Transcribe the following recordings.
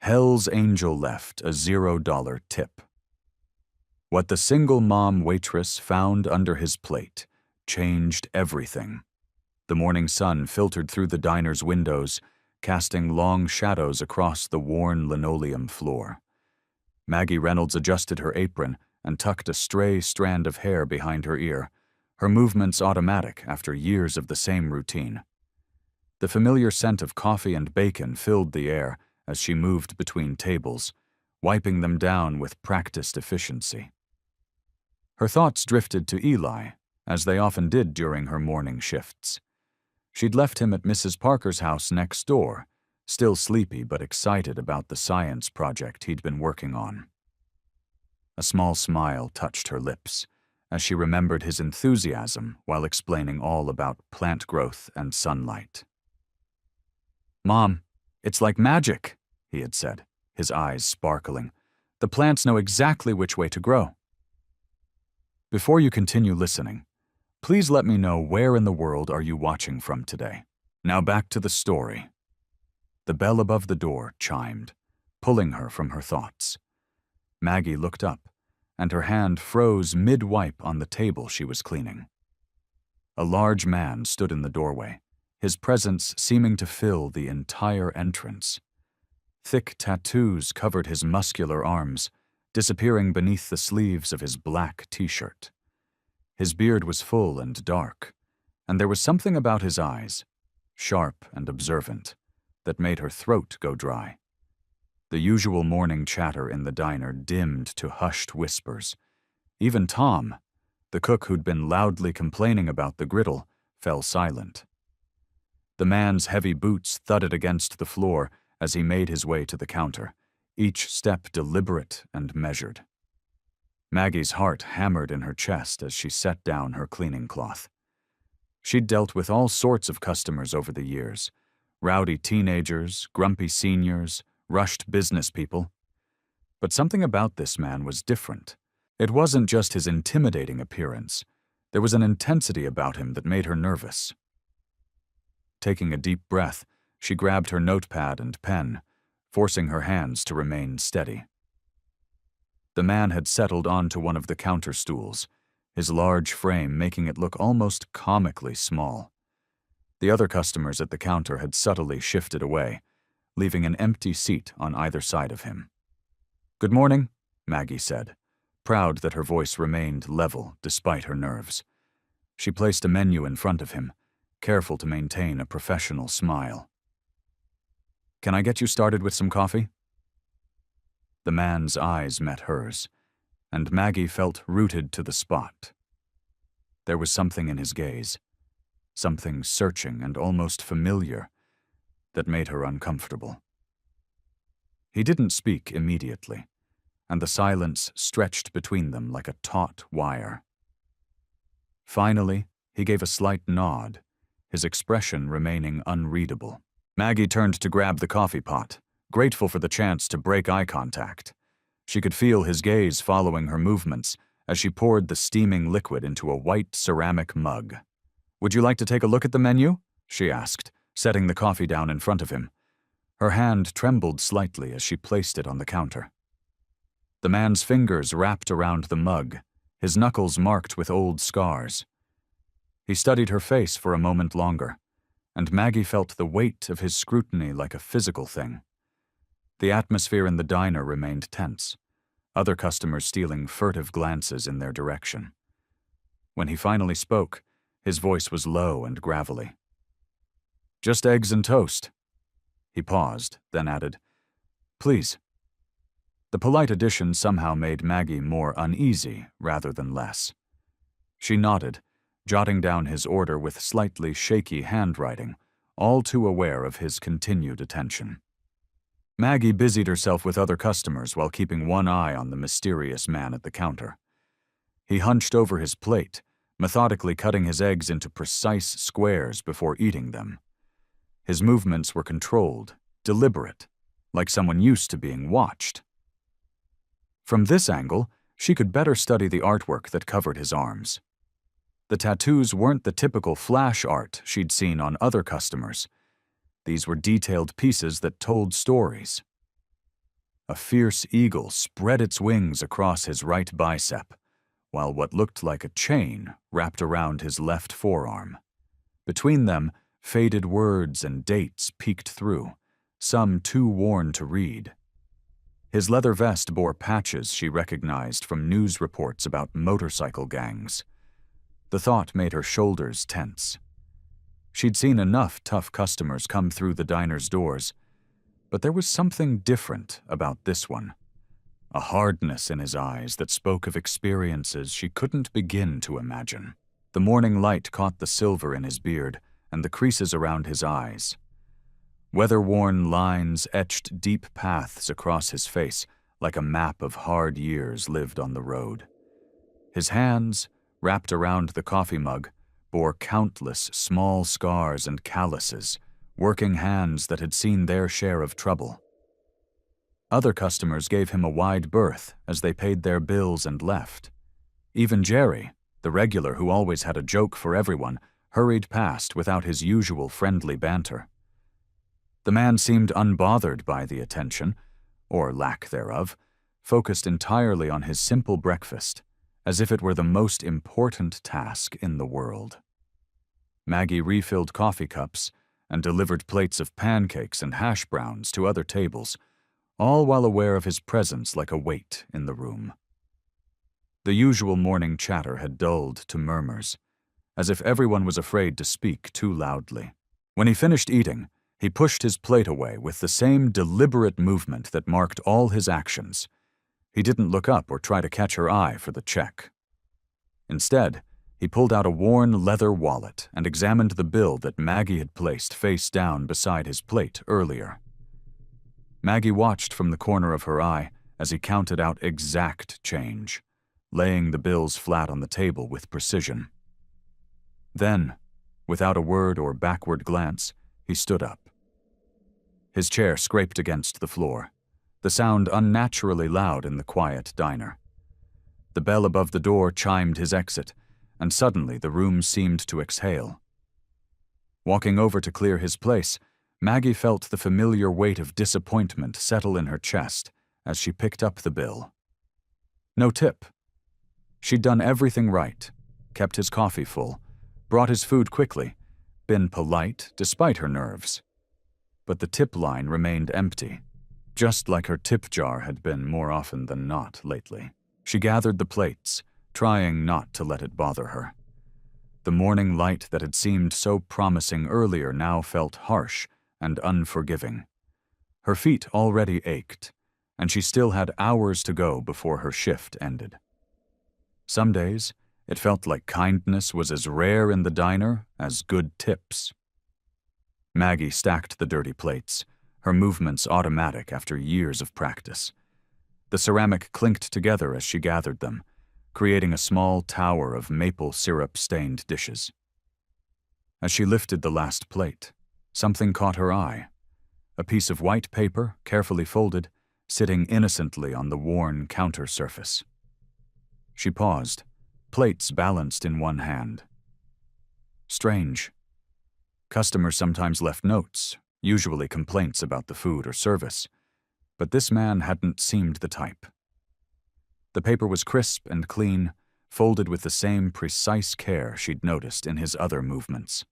Hell's Angel left a $0 tip. What the single mom waitress found under his plate changed everything. The morning sun filtered through the diner's windows, casting long shadows across the worn linoleum floor. Maggie Reynolds adjusted her apron and tucked a stray strand of hair behind her ear, her movements automatic after years of the same routine. The familiar scent of coffee and bacon filled the air as she moved between tables, wiping them down with practiced efficiency. Her thoughts drifted to Eli, as they often did during her morning shifts. She'd left him at Mrs. Parker's house next door, still sleepy but excited about the science project he'd been working on. A small smile touched her lips as she remembered his enthusiasm while explaining all about plant growth and sunlight. "Mom, it's like magic," he had said, his eyes sparkling. "The plants know exactly which way to grow." Before you continue listening, please let me know where in the world are you watching from today. Now back to the story. The bell above the door chimed, pulling her from her thoughts. Maggie looked up, and her hand froze mid-wipe on the table she was cleaning. A large man stood in the doorway, his presence seeming to fill the entire entrance. Thick tattoos covered his muscular arms, disappearing beneath the sleeves of his black t-shirt. His beard was full and dark, and there was something about his eyes, sharp and observant, that made her throat go dry. The usual morning chatter in the diner dimmed to hushed whispers. Even Tom, the cook who'd been loudly complaining about the griddle, fell silent. The man's heavy boots thudded against the floor as he made his way to the counter, each step deliberate and measured. Maggie's heart hammered in her chest as she set down her cleaning cloth. She'd dealt with all sorts of customers over the years: rowdy teenagers, grumpy seniors, rushed business people. But something about this man was different. It wasn't just his intimidating appearance. There was an intensity about him that made her nervous. Taking a deep breath, she grabbed her notepad and pen, forcing her hands to remain steady. The man had settled onto one of the counter stools, his large frame making it look almost comically small. The other customers at the counter had subtly shifted away, leaving an empty seat on either side of him. "Good morning," Maggie said, proud that her voice remained level despite her nerves. She placed a menu in front of him, careful to maintain a professional smile. "Can I get you started with some coffee?" The man's eyes met hers, and Maggie felt rooted to the spot. There was something in his gaze, something searching and almost familiar, that made her uncomfortable. He didn't speak immediately, and the silence stretched between them like a taut wire. Finally, he gave a slight nod, his expression remaining unreadable. Maggie turned to grab the coffee pot, grateful for the chance to break eye contact. She could feel his gaze following her movements as she poured the steaming liquid into a white ceramic mug. "Would you like to take a look at the menu?" she asked, setting the coffee down in front of him. Her hand trembled slightly as she placed it on the counter. The man's fingers wrapped around the mug, his knuckles marked with old scars. He studied her face for a moment longer, and Maggie felt the weight of his scrutiny like a physical thing. The atmosphere in the diner remained tense, other customers stealing furtive glances in their direction. When he finally spoke, his voice was low and gravelly. "Just eggs and toast." He paused, then added, "Please." The polite addition somehow made Maggie more uneasy rather than less. She nodded, jotting down his order with slightly shaky handwriting, all too aware of his continued attention. Maggie busied herself with other customers while keeping one eye on the mysterious man at the counter. He hunched over his plate, methodically cutting his eggs into precise squares before eating them. His movements were controlled, deliberate, like someone used to being watched. From this angle, she could better study the artwork that covered his arms. The tattoos weren't the typical flash art she'd seen on other customers. These were detailed pieces that told stories. A fierce eagle spread its wings across his right bicep, while what looked like a chain wrapped around his left forearm. Between them, faded words and dates peeked through, some too worn to read. His leather vest bore patches she recognized from news reports about motorcycle gangs. The thought made her shoulders tense. She'd seen enough tough customers come through the diner's doors, but there was something different about this one. A hardness in his eyes that spoke of experiences she couldn't begin to imagine. The morning light caught the silver in his beard and the creases around his eyes. Weather-worn lines etched deep paths across his face like a map of hard years lived on the road. His hands, wrapped around the coffee mug, bore countless small scars and calluses, working hands that had seen their share of trouble. Other customers gave him a wide berth as they paid their bills and left. Even Jerry, the regular who always had a joke for everyone, hurried past without his usual friendly banter. The man seemed unbothered by the attention, or lack thereof, focused entirely on his simple breakfast, as if it were the most important task in the world. Maggie refilled coffee cups and delivered plates of pancakes and hash browns to other tables, all while aware of his presence like a weight in the room. The usual morning chatter had dulled to murmurs, as if everyone was afraid to speak too loudly. When he finished eating, he pushed his plate away with the same deliberate movement that marked all his actions. He didn't look up or try to catch her eye for the check. Instead, he pulled out a worn leather wallet and examined the bill that Maggie had placed face down beside his plate earlier. Maggie watched from the corner of her eye as he counted out exact change, laying the bills flat on the table with precision. Then, without a word or backward glance, he stood up. His chair scraped against the floor, the sound unnaturally loud in the quiet diner. The bell above the door chimed his exit, and suddenly the room seemed to exhale. Walking over to clear his place, Maggie felt the familiar weight of disappointment settle in her chest as she picked up the bill. No tip. She'd done everything right, kept his coffee full, brought his food quickly, been polite despite her nerves. But the tip line remained empty, just like her tip jar had been more often than not lately. She gathered the plates, trying not to let it bother her. The morning light that had seemed so promising earlier now felt harsh and unforgiving. Her feet already ached, and she still had hours to go before her shift ended. Some days, it felt like kindness was as rare in the diner as good tips. Maggie stacked the dirty plates, her movements automatic after years of practice. The ceramic clinked together as she gathered them, creating a small tower of maple syrup-stained dishes. As she lifted the last plate, something caught her eye. A piece of white paper, carefully folded, sitting innocently on the worn counter surface. She paused, plates balanced in one hand. Strange. Customers sometimes left notes, usually complaints about the food or service, but this man hadn't seemed the type. The paper was crisp and clean, folded with the same precise care she'd noticed in his other movements.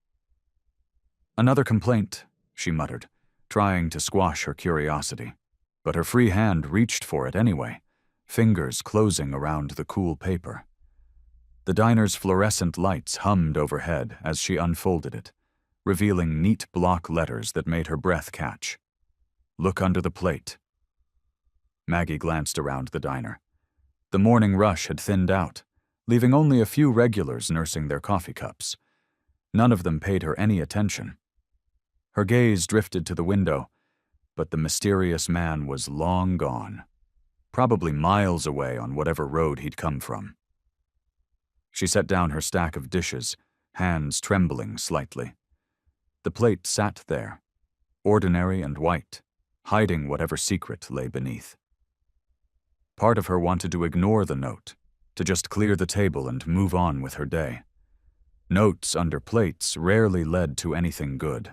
Another complaint, she muttered, trying to squash her curiosity, but her free hand reached for it anyway, fingers closing around the cool paper. The diner's fluorescent lights hummed overhead as she unfolded it, revealing neat block letters that made her breath catch. Look under the plate. Maggie glanced around the diner. The morning rush had thinned out, leaving only a few regulars nursing their coffee cups. None of them paid her any attention. Her gaze drifted to the window, but the mysterious man was long gone, probably miles away on whatever road he'd come from. She set down her stack of dishes, hands trembling slightly. The plate sat there, ordinary and white, hiding whatever secret lay beneath. Part of her wanted to ignore the note, to just clear the table and move on with her day. Notes under plates rarely led to anything good.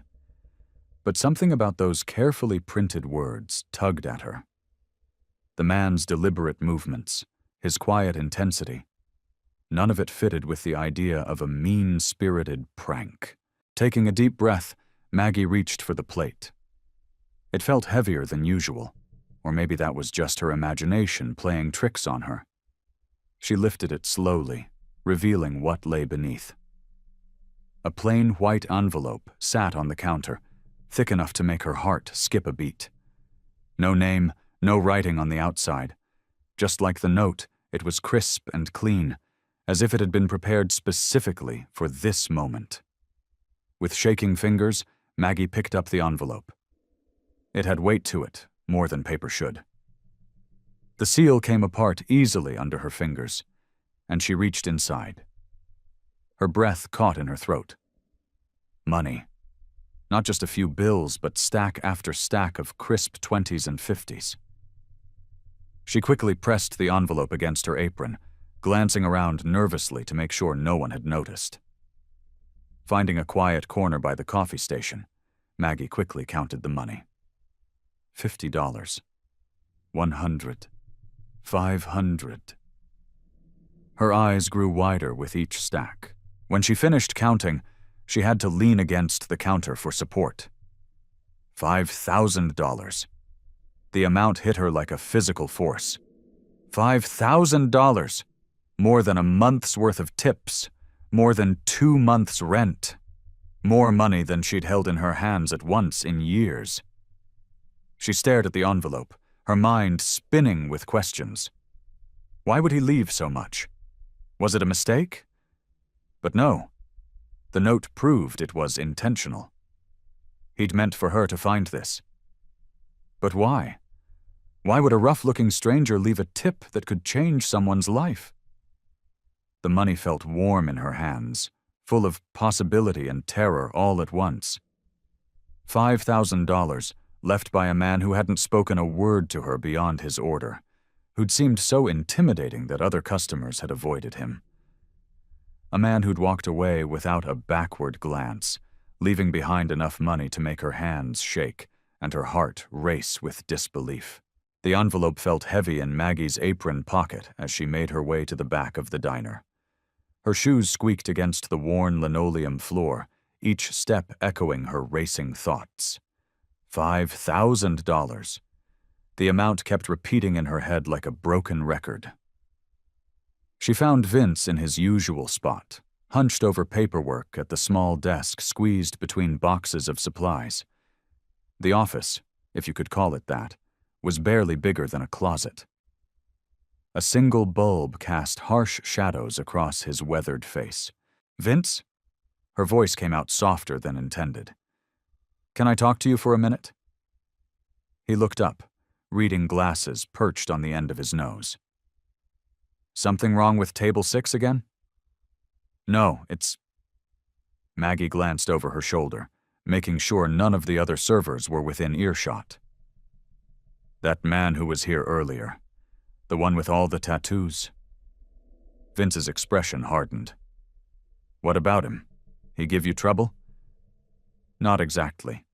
But something about those carefully printed words tugged at her. The man's deliberate movements, his quiet intensity, none of it fitted with the idea of a mean-spirited prank. Taking a deep breath, Maggie reached for the plate. It felt heavier than usual, or maybe that was just her imagination playing tricks on her. She lifted it slowly, revealing what lay beneath. A plain white envelope sat on the counter, thick enough to make her heart skip a beat. No name, no writing on the outside. Just like the note, it was crisp and clean, as if it had been prepared specifically for this moment. With shaking fingers, Maggie picked up the envelope. It had weight to it, more than paper should. The seal came apart easily under her fingers, and she reached inside. Her breath caught in her throat. Money. Not just a few bills, but stack after stack of crisp 20s and 50s. She quickly pressed the envelope against her apron, glancing around nervously to make sure no one had noticed. Finding a quiet corner by the coffee station, Maggie quickly counted the money. $50. 100. 500. Her eyes grew wider with each stack. When she finished counting, she had to lean against the counter for support. $5,000. The amount hit her like a physical force. $5,000! More than a month's worth of tips. More than 2 months' rent. More money than she'd held in her hands at once in years. She stared at the envelope, her mind spinning with questions. Why would he leave so much? Was it a mistake? But no. The note proved it was intentional. He'd meant for her to find this. But why? Why would a rough-looking stranger leave a tip that could change someone's life? The money felt warm in her hands, full of possibility and terror all at once. $5,000 left by a man who hadn't spoken a word to her beyond his order, who'd seemed so intimidating that other customers had avoided him. A man who'd walked away without a backward glance, leaving behind enough money to make her hands shake and her heart race with disbelief. The envelope felt heavy in Maggie's apron pocket as she made her way to the back of the diner. Her shoes squeaked against the worn linoleum floor, each step echoing her racing thoughts. $5,000. The amount kept repeating in her head like a broken record. She found Vince in his usual spot, hunched over paperwork at the small desk squeezed between boxes of supplies. The office, if you could call it that, was barely bigger than a closet. A single bulb cast harsh shadows across his weathered face. "Vince?" Her voice came out softer than intended. "Can I talk to you for a minute?" He looked up, reading glasses perched on the end of his nose. "Something wrong with table 6 again?" "No, it's—" Maggie glanced over her shoulder, making sure none of the other servers were within earshot. "That man who was here earlier. The one with all the tattoos." Vince's expression hardened. "What about him? He give you trouble?" "Not exactly."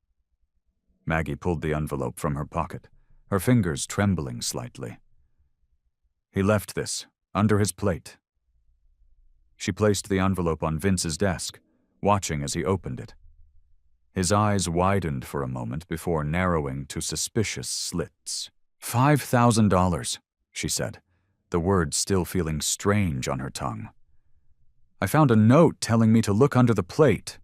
Maggie pulled the envelope from her pocket, her fingers trembling slightly. "He left this, under his plate." She placed the envelope on Vince's desk, watching as he opened it. His eyes widened for a moment before narrowing to suspicious slits. $5,000, she said, the words still feeling strange on her tongue. "I found a note telling me to look under the plate."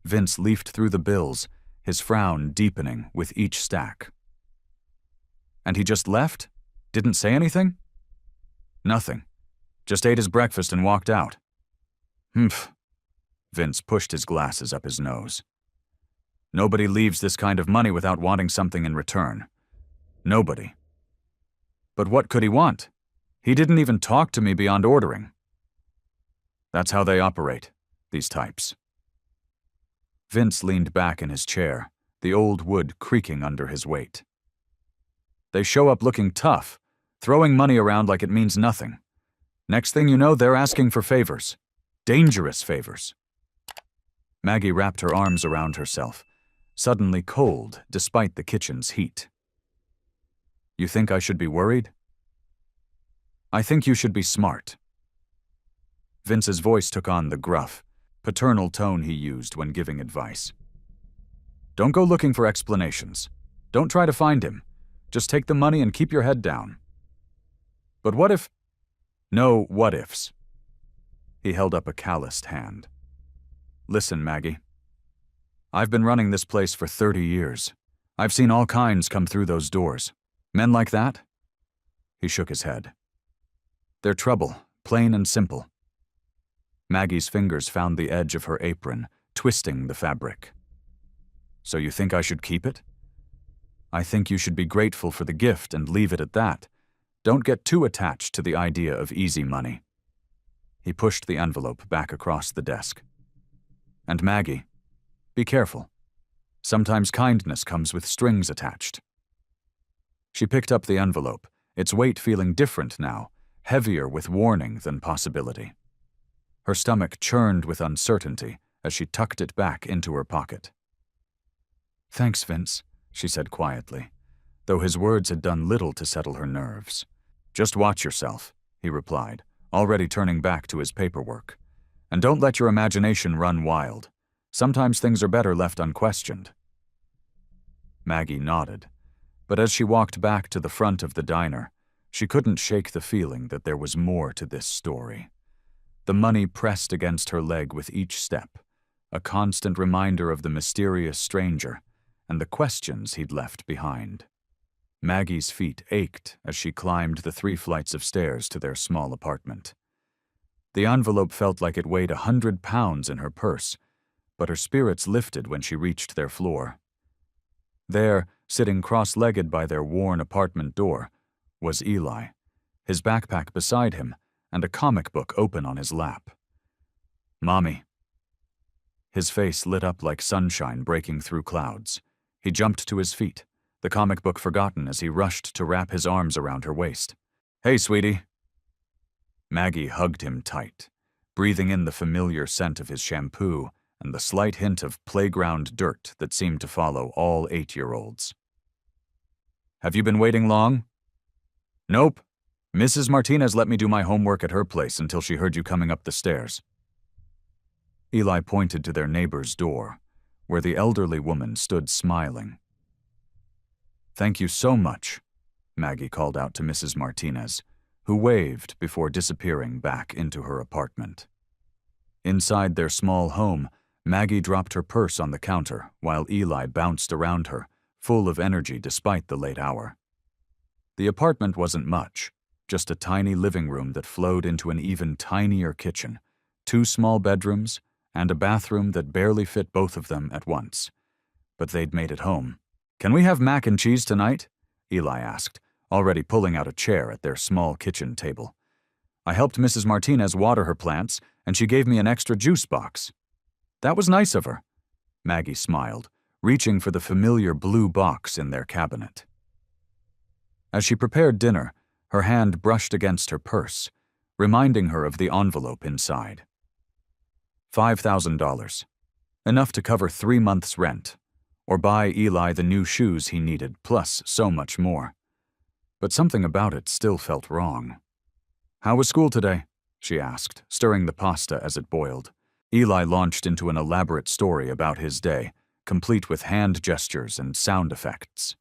Vince leafed through the bills, his frown deepening with each stack. "And he just left? Didn't say anything?" "Nothing. Just ate his breakfast and walked out." "Humph." Vince pushed his glasses up his nose. "Nobody leaves this kind of money without wanting something in return. Nobody." "But what could he want? He didn't even talk to me beyond ordering." "That's how they operate, these types." Vince leaned back in his chair, the old wood creaking under his weight. "They show up looking tough, throwing money around like it means nothing. Next thing you know, they're asking for favors. Dangerous favors." Maggie wrapped her arms around herself, suddenly cold despite the kitchen's heat. You think I should be worried? I think you should be smart. Vince's voice took on the gruff, paternal tone he used when giving advice. Don't go looking for explanations. Don't try to find him. Just take the money and keep your head down. But what if... No what-ifs. He held up a calloused hand. Listen, Maggie. I've been running this place for 30 years. I've seen all kinds come through those doors. Men like that? He shook his head. They're trouble, plain and simple. Maggie's fingers found the edge of her apron, twisting the fabric. So you think I should keep it? I think you should be grateful for the gift and leave it at that. Don't get too attached to the idea of easy money. He pushed the envelope back across the desk. And Maggie, be careful. Sometimes kindness comes with strings attached. She picked up the envelope, its weight feeling different now, heavier with warning than possibility. Her stomach churned with uncertainty as she tucked it back into her pocket. Thanks, Vince, she said quietly, though his words had done little to settle her nerves. Just watch yourself, he replied, already turning back to his paperwork. And don't let your imagination run wild. Sometimes things are better left unquestioned. Maggie nodded, but as she walked back to the front of the diner, she couldn't shake the feeling that there was more to this story. The money pressed against her leg with each step, a constant reminder of the mysterious stranger and the questions he'd left behind. Maggie's feet ached as she climbed the 3 flights of stairs to their small apartment. The envelope felt like it weighed 100 pounds in her purse, but her spirits lifted when she reached their floor. There, sitting cross-legged by their worn apartment door, was Eli, his backpack beside him and a comic book open on his lap. Mommy. His face lit up like sunshine breaking through clouds. He jumped to his feet, the comic book forgotten as he rushed to wrap his arms around her waist. Hey, sweetie. Maggie hugged him tight, breathing in the familiar scent of his shampoo and the slight hint of playground dirt that seemed to follow all 8-year-olds. Have you been waiting long? Nope. Mrs. Martinez let me do my homework at her place until she heard you coming up the stairs. Eli pointed to their neighbor's door, where the elderly woman stood smiling. Thank you so much, Maggie called out to Mrs. Martinez, who waved before disappearing back into her apartment. Inside their small home, Maggie dropped her purse on the counter while Eli bounced around her, full of energy despite the late hour. The apartment wasn't much, just a tiny living room that flowed into an even tinier kitchen, 2 small bedrooms, and a bathroom that barely fit both of them at once. But they'd made it home. Can we have mac and cheese tonight? Eli asked, already pulling out a chair at their small kitchen table. I helped Mrs. Martinez water her plants, and she gave me an extra juice box. That was nice of her. Maggie smiled, reaching for the familiar blue box in their cabinet. As she prepared dinner, her hand brushed against her purse, reminding her of the envelope inside. $5,000. Enough to cover 3 months' rent, or buy Eli the new shoes he needed, plus so much more. But something about it still felt wrong. How was school today? She asked, stirring the pasta as it boiled. Eli launched into an elaborate story about his day, complete with hand gestures and sound effects.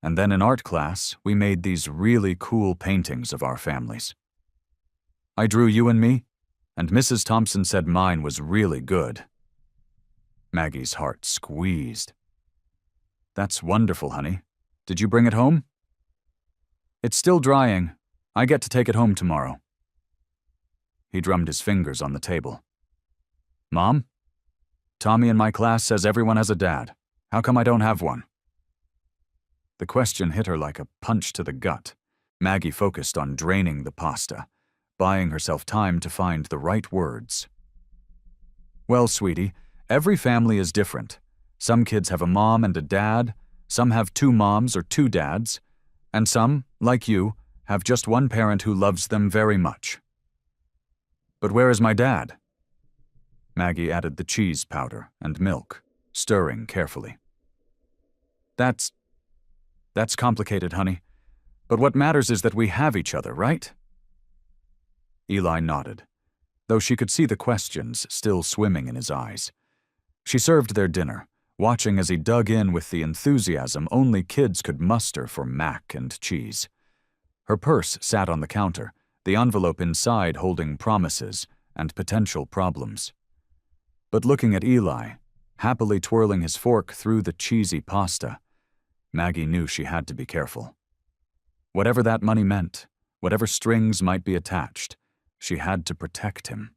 And then in art class, we made these really cool paintings of our families. I drew you and me, and Mrs. Thompson said mine was really good. Maggie's heart squeezed. That's wonderful, honey. Did you bring it home? It's still drying. I get to take it home tomorrow. He drummed his fingers on the table. Mom? Tommy in my class says everyone has a dad. How come I don't have one? The question hit her like a punch to the gut. Maggie focused on draining the pasta, buying herself time to find the right words. Well, sweetie, every family is different. Some kids have a mom and a dad, some have 2 moms or 2 dads, and some, like you, have just one parent who loves them very much. But where is my dad? Maggie added the cheese powder and milk, stirring carefully. That's That's complicated, honey. But what matters is that we have each other, right? Eli nodded, though she could see the questions still swimming in his eyes. She served their dinner, watching as he dug in with the enthusiasm only kids could muster for mac and cheese. Her purse sat on the counter, the envelope inside holding promises and potential problems. But looking at Eli, happily twirling his fork through the cheesy pasta, Maggie knew she had to be careful. Whatever that money meant, whatever strings might be attached, she had to protect him.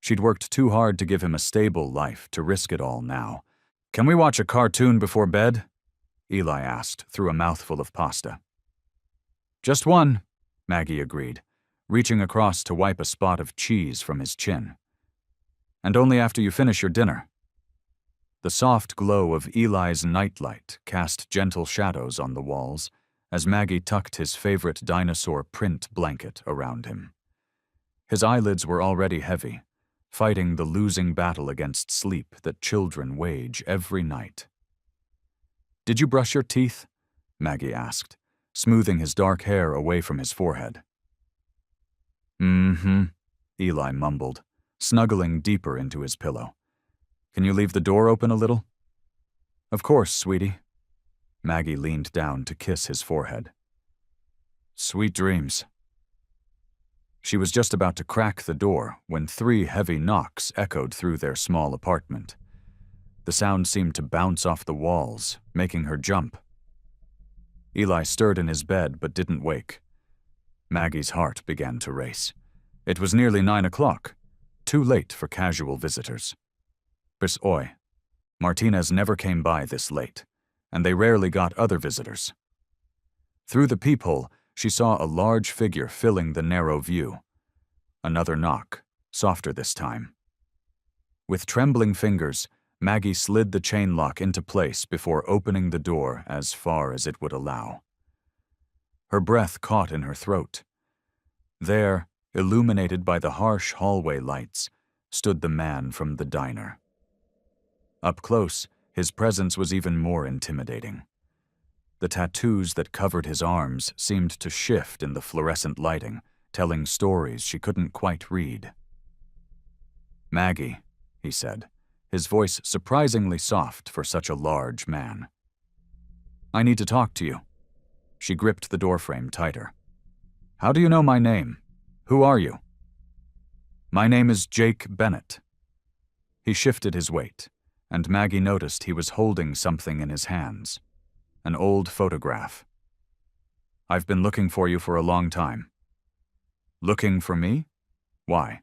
She'd worked too hard to give him a stable life to risk it all now. "Can we watch a cartoon before bed?" Eli asked through a mouthful of pasta. "Just one," Maggie agreed, reaching across to wipe a spot of cheese from his chin. "And only after you finish your dinner." The soft glow of Eli's nightlight cast gentle shadows on the walls as Maggie tucked his favorite dinosaur print blanket around him. His eyelids were already heavy, fighting the losing battle against sleep that children wage every night. "Did you brush your teeth?" Maggie asked, smoothing his dark hair away from his forehead. "Mm-hmm," Eli mumbled, snuggling deeper into his pillow. "Can you leave the door open a little?" "Of course, sweetie." Maggie leaned down to kiss his forehead. "Sweet dreams." She was just about to crack the door when 3 heavy knocks echoed through their small apartment. The sound seemed to bounce off the walls, making her jump. Eli stirred in his bed but didn't wake. Maggie's heart began to race. It was nearly 9 o'clock, too late for casual visitors. Bis oi. Martinez never came by this late, and they rarely got other visitors. Through the peephole, she saw a large figure filling the narrow view. Another knock, softer this time. With trembling fingers, Maggie slid the chain lock into place before opening the door as far as it would allow. Her breath caught in her throat. There, illuminated by the harsh hallway lights, stood the man from the diner. Up close, his presence was even more intimidating. The tattoos that covered his arms seemed to shift in the fluorescent lighting, telling stories she couldn't quite read. "Maggie," he said, his voice surprisingly soft for such a large man. "I need to talk to you." She gripped the doorframe tighter. "How do you know my name? Who are you?" "My name is Jake Bennett." He shifted his weight, and Maggie noticed he was holding something in his hands. An old photograph. "I've been looking for you for a long time." "Looking for me? Why?"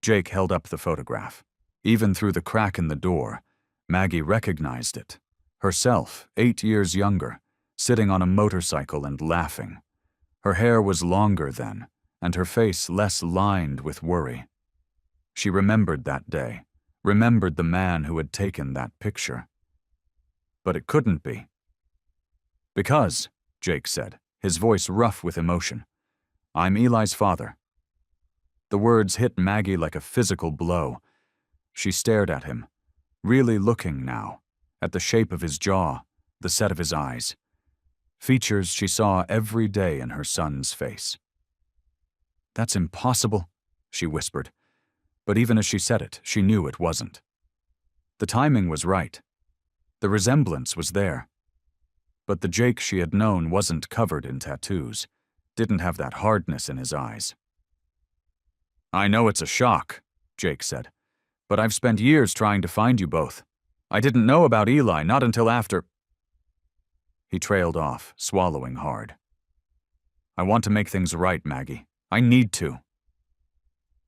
Jake held up the photograph. Even through the crack in the door, Maggie recognized it. Herself, 8 years younger, sitting on a motorcycle and laughing. Her hair was longer then, and her face less lined with worry. She remembered that day, remembered the man who had taken that picture. But it couldn't be. "Because," Jake said, his voice rough with emotion, "I'm Eli's father." The words hit Maggie like a physical blow. She stared at him, really looking now, at the shape of his jaw, the set of his eyes. Features she saw every day in her son's face. "That's impossible," she whispered, but even as she said it, she knew it wasn't. The timing was right. The resemblance was there. But the Jake she had known wasn't covered in tattoos, didn't have that hardness in his eyes. "I know it's a shock," Jake said, "but I've spent years trying to find you both. I didn't know about Eli, not until after—" He trailed off, swallowing hard. "I want to make things right, Maggie. I need to."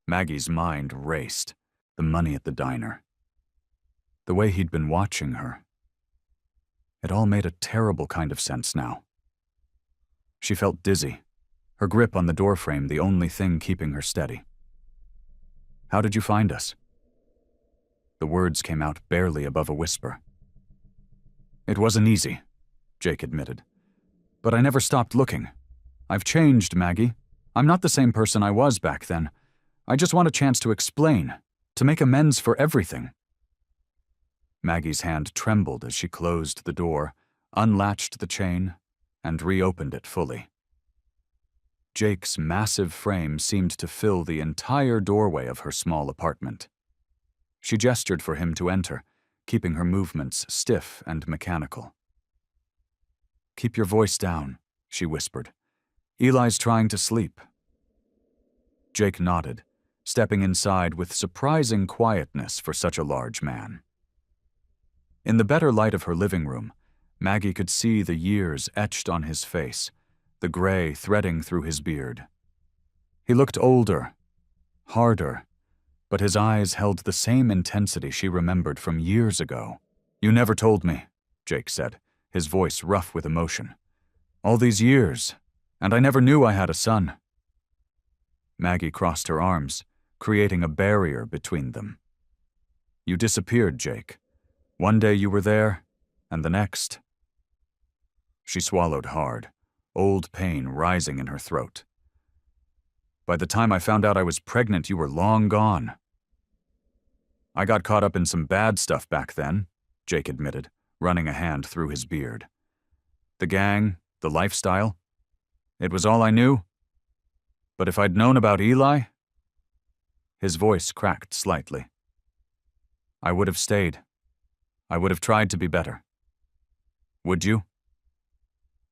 Maggie's mind raced. The money at the diner. The way he'd been watching her. It all made a terrible kind of sense now. She felt dizzy, her grip on the doorframe the only thing keeping her steady. "How did you find us?" The words came out barely above a whisper. "It wasn't easy," Jake admitted. "But I never stopped looking. I've changed, Maggie. I'm not the same person I was back then. I just want a chance to explain, to make amends for everything." Maggie's hand trembled as she closed the door, unlatched the chain, and reopened it fully. Jake's massive frame seemed to fill the entire doorway of her small apartment. She gestured for him to enter, keeping her movements stiff and mechanical. "Keep your voice down," she whispered. "Eli's trying to sleep." Jake nodded, stepping inside with surprising quietness for such a large man. In the better light of her living room, Maggie could see the years etched on his face, the gray threading through his beard. He looked older, harder, but his eyes held the same intensity she remembered from years ago. "You never told me," Jake said, his voice rough with emotion. "All these years, and I never knew I had a son." Maggie crossed her arms, creating a barrier between them. "You disappeared, Jake. One day you were there, and the next." She swallowed hard, old pain rising in her throat. "By the time I found out I was pregnant, you were long gone." "I got caught up in some bad stuff back then," Jake admitted, running a hand through his beard. "The gang, the lifestyle. It was all I knew. But if I'd known about Eli..." His voice cracked slightly. "I would have stayed. I would have tried to be better. Would you?"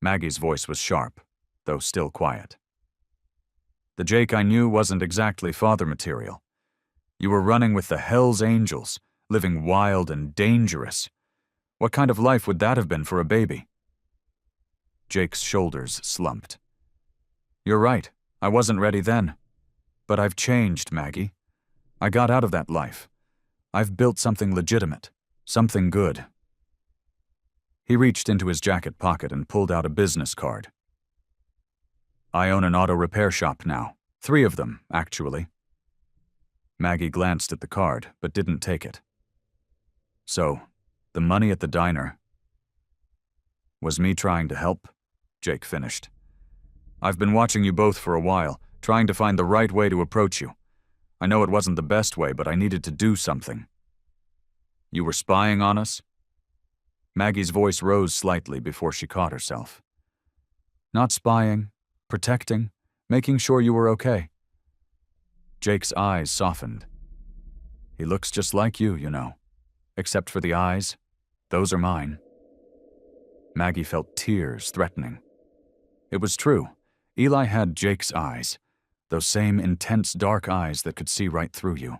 Maggie's voice was sharp, though still quiet. "The Jake I knew wasn't exactly father material. You were running with the Hell's Angels, living wild and dangerous. What kind of life would that have been for a baby?" Jake's shoulders slumped. "You're right, I wasn't ready then. But I've changed, Maggie. I got out of that life. I've built something legitimate, something good." He reached into his jacket pocket and pulled out a business card. "I own an auto repair shop now. 3 of them, actually." Maggie glanced at the card, but didn't take it. "So, the money at the diner..." "Was me trying to help," Jake finished. "I've been watching you both for a while, trying to find the right way to approach you. I know it wasn't the best way, but I needed to do something." "You were spying on us?" Maggie's voice rose slightly before she caught herself. "Not spying, protecting, making sure you were okay." Jake's eyes softened. "He looks just like you know. Except for the eyes. Those are mine." Maggie felt tears threatening. It was true. Eli had Jake's eyes, those same intense dark eyes that could see right through you.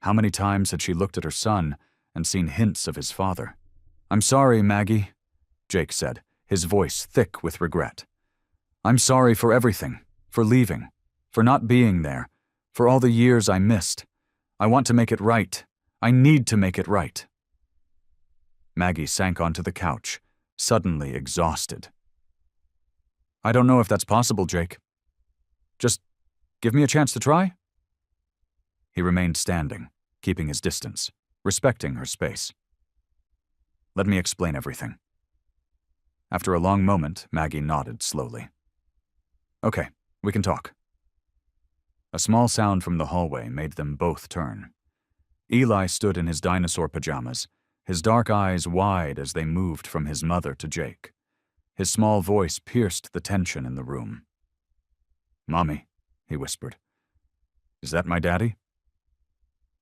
How many times had she looked at her son and seen hints of his father? "I'm sorry, Maggie," Jake said, his voice thick with regret. "I'm sorry for everything, for leaving, for not being there, for all the years I missed. I want to make it right. I need to make it right." Maggie sank onto the couch, suddenly exhausted. "I don't know if that's possible, Jake. Just give me a chance to try?" He remained standing, keeping his distance, respecting her space. "Let me explain everything." After a long moment, Maggie nodded slowly. "Okay, we can talk." A small sound from the hallway made them both turn. Eli stood in his dinosaur pajamas, his dark eyes wide as they moved from his mother to Jake. His small voice pierced the tension in the room. "Mommy," he whispered. "Is that my daddy?"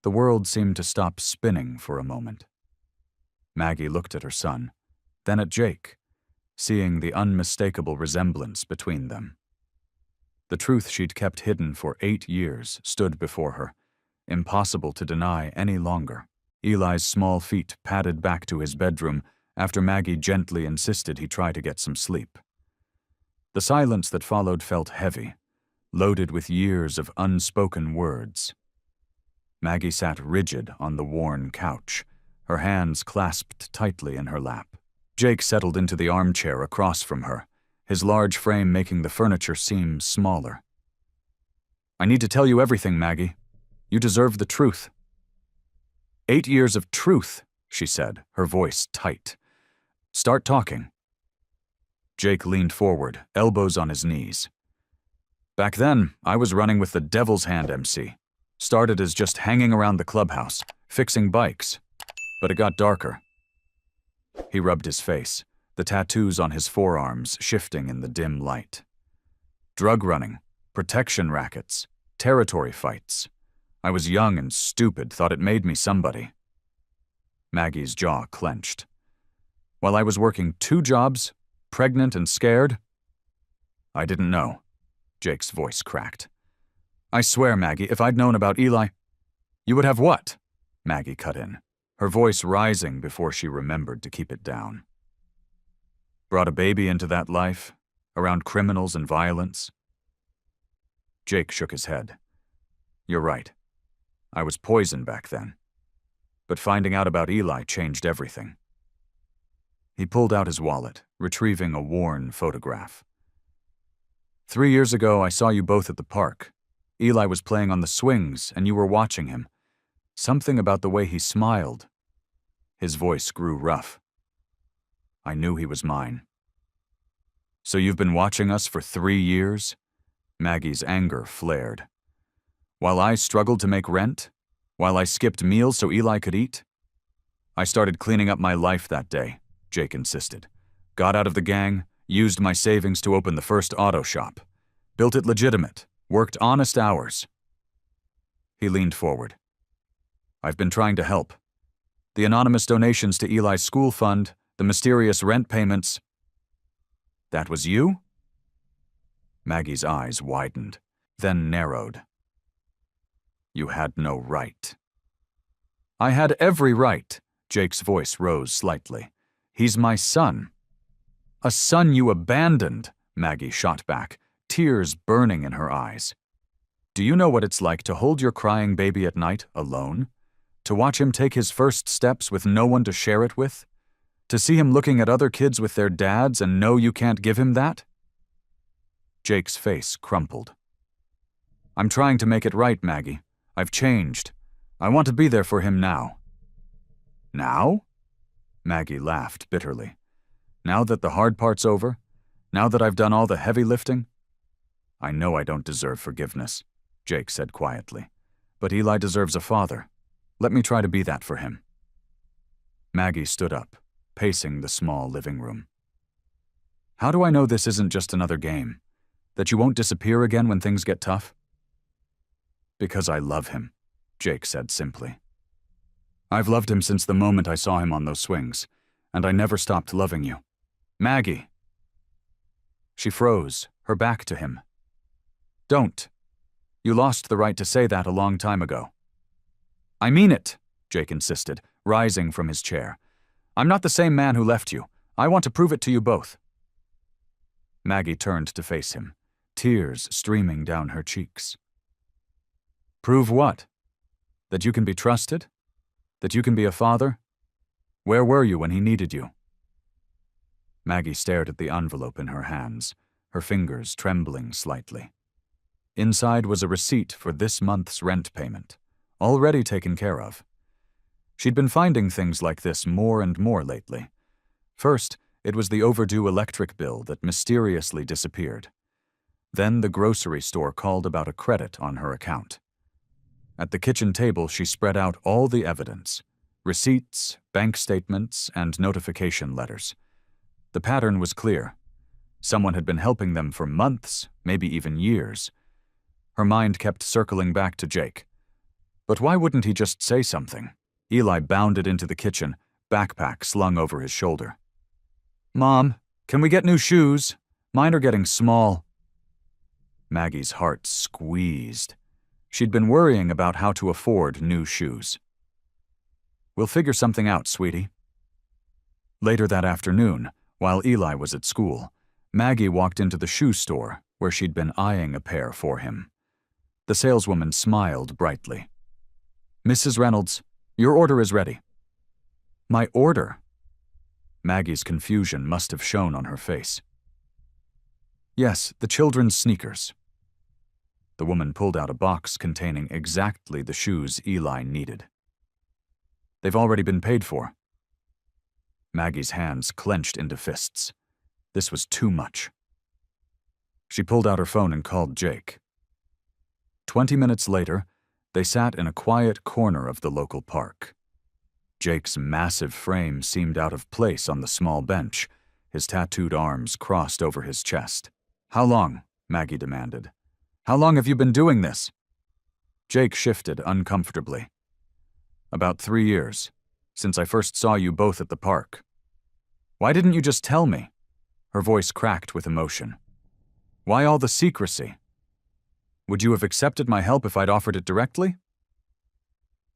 The world seemed to stop spinning for a moment. Maggie looked at her son, then at Jake, seeing the unmistakable resemblance between them. The truth she'd kept hidden for 8 years stood before her, impossible to deny any longer. Eli's small feet padded back to his bedroom after Maggie gently insisted he try to get some sleep. The silence that followed felt heavy, loaded with years of unspoken words. Maggie sat rigid on the worn couch, her hands clasped tightly in her lap. Jake settled into the armchair across from her, his large frame making the furniture seem smaller. "I need to tell you everything, Maggie. You deserve the truth." 8 years of truth, she said, her voice tight. "Start talking." Jake leaned forward, elbows on his knees. "Back then, I was running with the Devil's Hand MC. Started as just hanging around the clubhouse, fixing bikes. But it got darker." He rubbed his face, the tattoos on his forearms shifting in the dim light. Drug running, protection rackets, territory fights. I was young and stupid, thought it made me somebody. Maggie's jaw clenched. While I was working 2 jobs, pregnant and scared? I didn't know. Jake's voice cracked. I swear, Maggie, if I'd known about Eli— You would have what? Maggie cut in, her voice rising before she remembered to keep it down. Brought a baby into that life, around criminals and violence? Jake shook his head. You're right. I was poisoned back then. But finding out about Eli changed everything. He pulled out his wallet, retrieving a worn photograph. 3 years ago, I saw you both at the park. Eli was playing on the swings, and you were watching him. Something about the way he smiled. His voice grew rough. I knew he was mine. So you've been watching us for 3 years? Maggie's anger flared. While I struggled to make rent? While I skipped meals so Eli could eat? I started cleaning up my life that day, Jake insisted. Got out of the gang, used my savings to open the first auto shop. Built it legitimate, worked honest hours. He leaned forward. I've been trying to help. The anonymous donations to Eli's school fund, the mysterious rent payments. That was you? Maggie's eyes widened, then narrowed. You had no right. I had every right, Jake's voice rose slightly. He's my son. A son you abandoned, Maggie shot back, tears burning in her eyes. Do you know what it's like to hold your crying baby at night alone? To watch him take his first steps with no one to share it with? To see him looking at other kids with their dads and know you can't give him that? Jake's face crumpled. I'm trying to make it right, Maggie. I've changed. I want to be there for him now. Now? Maggie laughed bitterly. Now that the hard part's over? Now that I've done all the heavy lifting? I know I don't deserve forgiveness, Jake said quietly. But Eli deserves a father. Let me try to be that for him. Maggie stood up, pacing the small living room. How do I know this isn't just another game? That you won't disappear again when things get tough? Because I love him, Jake said simply. I've loved him since the moment I saw him on those swings, and I never stopped loving you. Maggie! She froze, her back to him. Don't. You lost the right to say that a long time ago. I mean it, Jake insisted, rising from his chair. I'm not the same man who left you. I want to prove it to you both. Maggie turned to face him, tears streaming down her cheeks. Prove what? That you can be trusted? That you can be a father? Where were you when he needed you? Maggie stared at the envelope in her hands, her fingers trembling slightly. Inside was a receipt for this month's rent payment, already taken care of. She'd been finding things like this more and more lately. First, it was the overdue electric bill that mysteriously disappeared. Then the grocery store called about a credit on her account. At the kitchen table, she spread out all the evidence: receipts, bank statements, and notification letters. The pattern was clear. Someone had been helping them for months, maybe even years. Her mind kept circling back to Jake. But why wouldn't he just say something? Eli bounded into the kitchen, backpack slung over his shoulder. Mom, can we get new shoes? Mine are getting small. Maggie's heart squeezed. She'd been worrying about how to afford new shoes. We'll figure something out, sweetie. Later that afternoon, while Eli was at school, Maggie walked into the shoe store where she'd been eyeing a pair for him. The saleswoman smiled brightly. Mrs. Reynolds, your order is ready. My order? Maggie's confusion must have shown on her face. Yes, the children's sneakers. The woman pulled out a box containing exactly the shoes Eli needed. They've already been paid for. Maggie's hands clenched into fists. This was too much. She pulled out her phone and called Jake. 20 minutes later, they sat in a quiet corner of the local park. Jake's massive frame seemed out of place on the small bench, His tattooed arms crossed over his chest. "How long?" Maggie demanded. "How long have you been doing this?" Jake shifted uncomfortably. "About 3 years, since I first saw you both at the park." "Why didn't you just tell me?" Her voice cracked with emotion. "Why all the secrecy? Would you have accepted my help if I'd offered it directly?"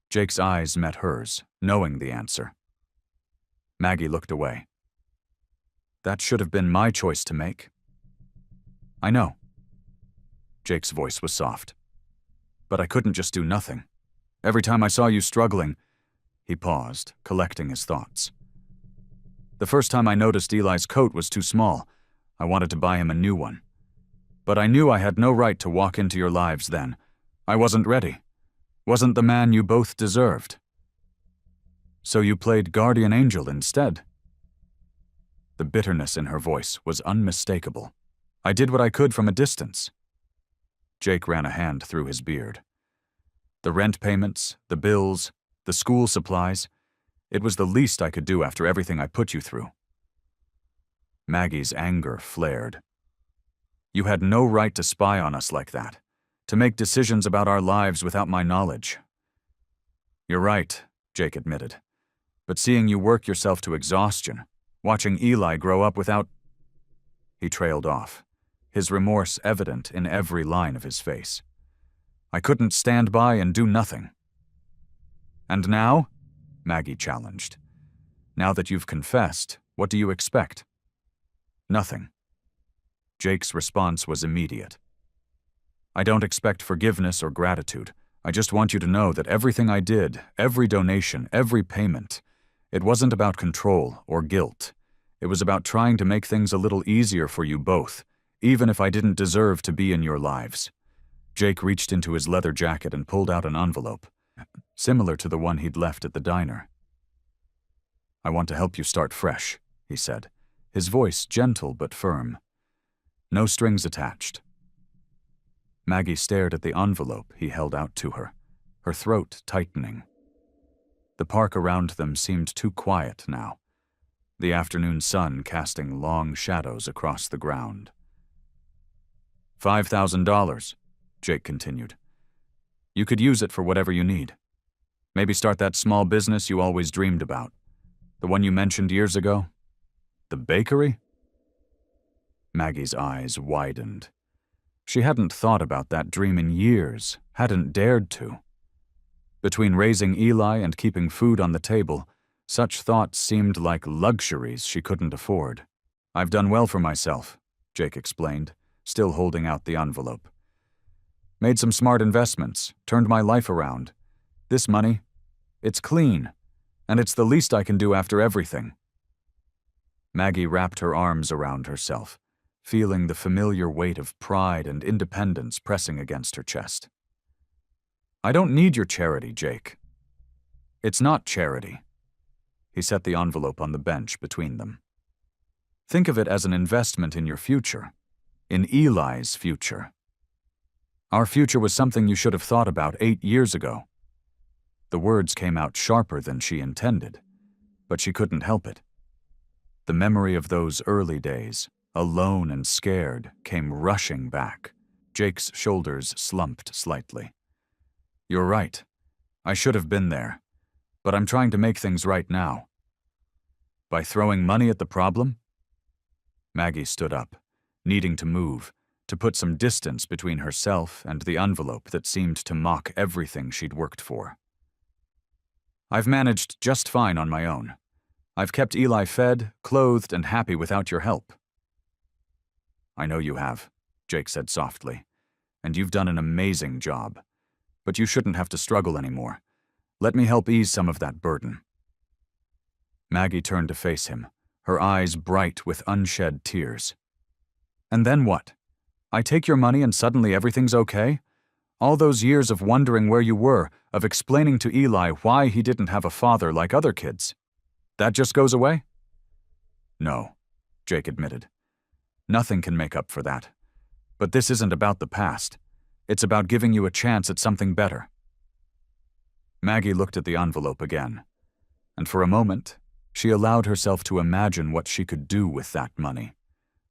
Jake's eyes met hers, knowing the answer. Maggie looked away. "That should have been my choice to make." "I know." Jake's voice was soft. "But I couldn't just do nothing. Every time I saw you struggling—" He paused, collecting his thoughts. "The first time I noticed Eli's coat was too small, I wanted to buy him a new one. But I knew I had no right to walk into your lives then. I wasn't ready. Wasn't the man you both deserved. So you played guardian angel instead." The bitterness in her voice was unmistakable. "I did what I could from a distance." Jake ran a hand through his beard. "The rent payments, the bills, the school supplies, it was the least I could do after everything I put you through." Maggie's anger flared. "You had no right to spy on us like that, to make decisions about our lives without my knowledge." "You're right," Jake admitted. "But seeing you work yourself to exhaustion, watching Eli grow up without—" He trailed off, his remorse evident in every line of his face. "I couldn't stand by and do nothing." "And now?" Maggie challenged. "Now that you've confessed, what do you expect?" "Nothing." Jake's response was immediate. "I don't expect forgiveness or gratitude. I just want you to know that everything I did, every donation, every payment, it wasn't about control or guilt. It was about trying to make things a little easier for you both, even if I didn't deserve to be in your lives." Jake reached into his leather jacket and pulled out an envelope, similar to the one he'd left at the diner. "I want to help you start fresh," he said, his voice gentle but firm. "No strings attached." Maggie stared at the envelope he held out to her, her throat tightening. The park around them seemed too quiet now, the afternoon sun casting long shadows across the ground. $5,000, Jake continued. "You could use it for whatever you need. Maybe start that small business you always dreamed about. The one you mentioned years ago. The bakery?" Maggie's eyes widened. She hadn't thought about that dream in years, hadn't dared to. Between raising Eli and keeping food on the table, such thoughts seemed like luxuries she couldn't afford. "I've done well for myself," Jake explained, still holding out the envelope. "Made some smart investments, turned my life around. This money, it's clean, and it's the least I can do after everything." Maggie wrapped her arms around herself, feeling the familiar weight of pride and independence pressing against her chest. "I don't need your charity, Jake." "It's not charity." He set the envelope on the bench between them. "Think of it as an investment in your future, in Eli's future. Our future was something you should have thought about 8 years ago." The words came out sharper than she intended, but she couldn't help it. The memory of those early days, alone and scared, came rushing back. Jake's shoulders slumped slightly. "You're right. I should have been there. But I'm trying to make things right now." "By throwing money at the problem?" Maggie stood up, needing to move, to put some distance between herself and the envelope that seemed to mock everything she'd worked for. "I've managed just fine on my own. I've kept Eli fed, clothed, and happy without your help." "I know you have," Jake said softly, "and you've done an amazing job. But you shouldn't have to struggle anymore. Let me help ease some of that burden." Maggie turned to face him, her eyes bright with unshed tears. "And then what? I take your money and suddenly everything's okay? All those years of wondering where you were, of explaining to Eli why he didn't have a father like other kids. That just goes away?" "No," Jake admitted. "Nothing can make up for that. But this isn't about the past. It's about giving you a chance at something better." Maggie looked at the envelope again, and for a moment, She allowed herself to imagine what she could do with that money.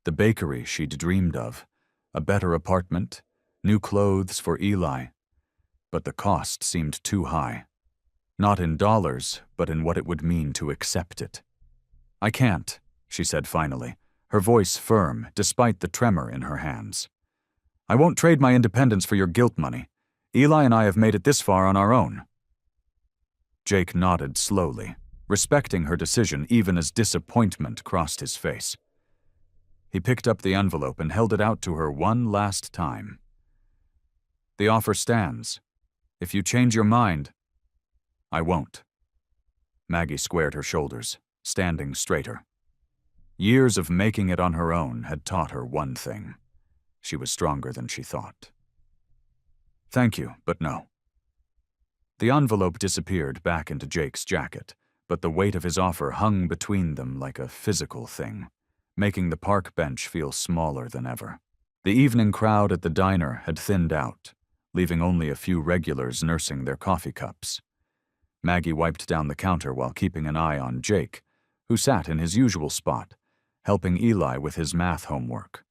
The bakery she'd dreamed of, a better apartment, new clothes for Eli. But the cost seemed too high. Not in dollars, but in what it would mean to accept it. "I can't," she said finally, her voice firm despite the tremor in her hands. "I won't trade my independence for your guilt money. Eli and I have made it this far on our own." Jake nodded slowly, respecting her decision even as disappointment crossed his face. He picked up the envelope and held it out to her one last time. "The offer stands. If you change your mind—" "I won't." Maggie squared her shoulders, standing straighter. Years of making it on her own had taught her one thing. She was stronger than she thought. "Thank you, but no." The envelope disappeared back into Jake's jacket, but the weight of his offer hung between them like a physical thing, making the park bench feel smaller than ever. The evening crowd at the diner had thinned out, leaving only a few regulars nursing their coffee cups. Maggie wiped down the counter while keeping an eye on Jake, who sat in his usual spot, helping Eli with his math homework.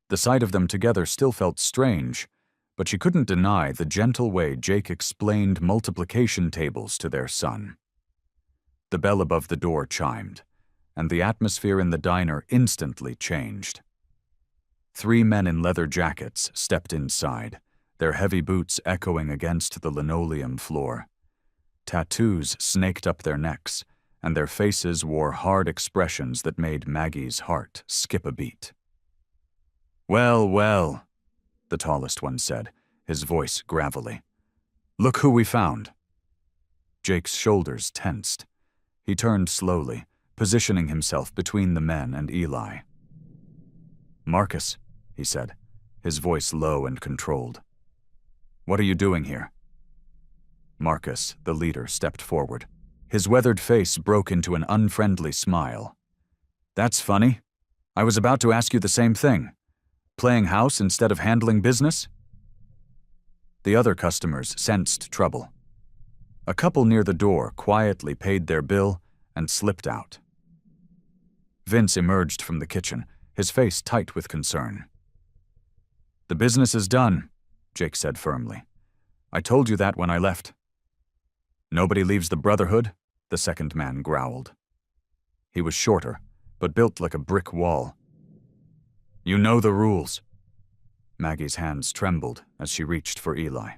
The sight of them together still felt strange, but she couldn't deny the gentle way Jake explained multiplication tables to their son. The bell above the door chimed, and the atmosphere in the diner instantly changed. 3 men in leather jackets stepped inside, their heavy boots echoing against the linoleum floor. Tattoos snaked up their necks, and their faces wore hard expressions that made Maggie's heart skip a beat. "Well, well," the tallest one said, his voice gravelly. "Look who we found." Jake's shoulders tensed. He turned slowly, positioning himself between the men and Eli. "Marcus," he said, his voice low and controlled. "What are you doing here?" Marcus, the leader, stepped forward. His weathered face broke into an unfriendly smile. "That's funny. I was about to ask you the same thing. Playing house instead of handling business?" The other customers sensed trouble. A couple near the door quietly paid their bill and slipped out. Vince emerged from the kitchen, his face tight with concern. "The business is done," Jake said firmly. "I told you that when I left." "Nobody leaves the Brotherhood?" the second man growled. He was shorter, but built like a brick wall. "You know the rules." Maggie's hands trembled as she reached for Eli.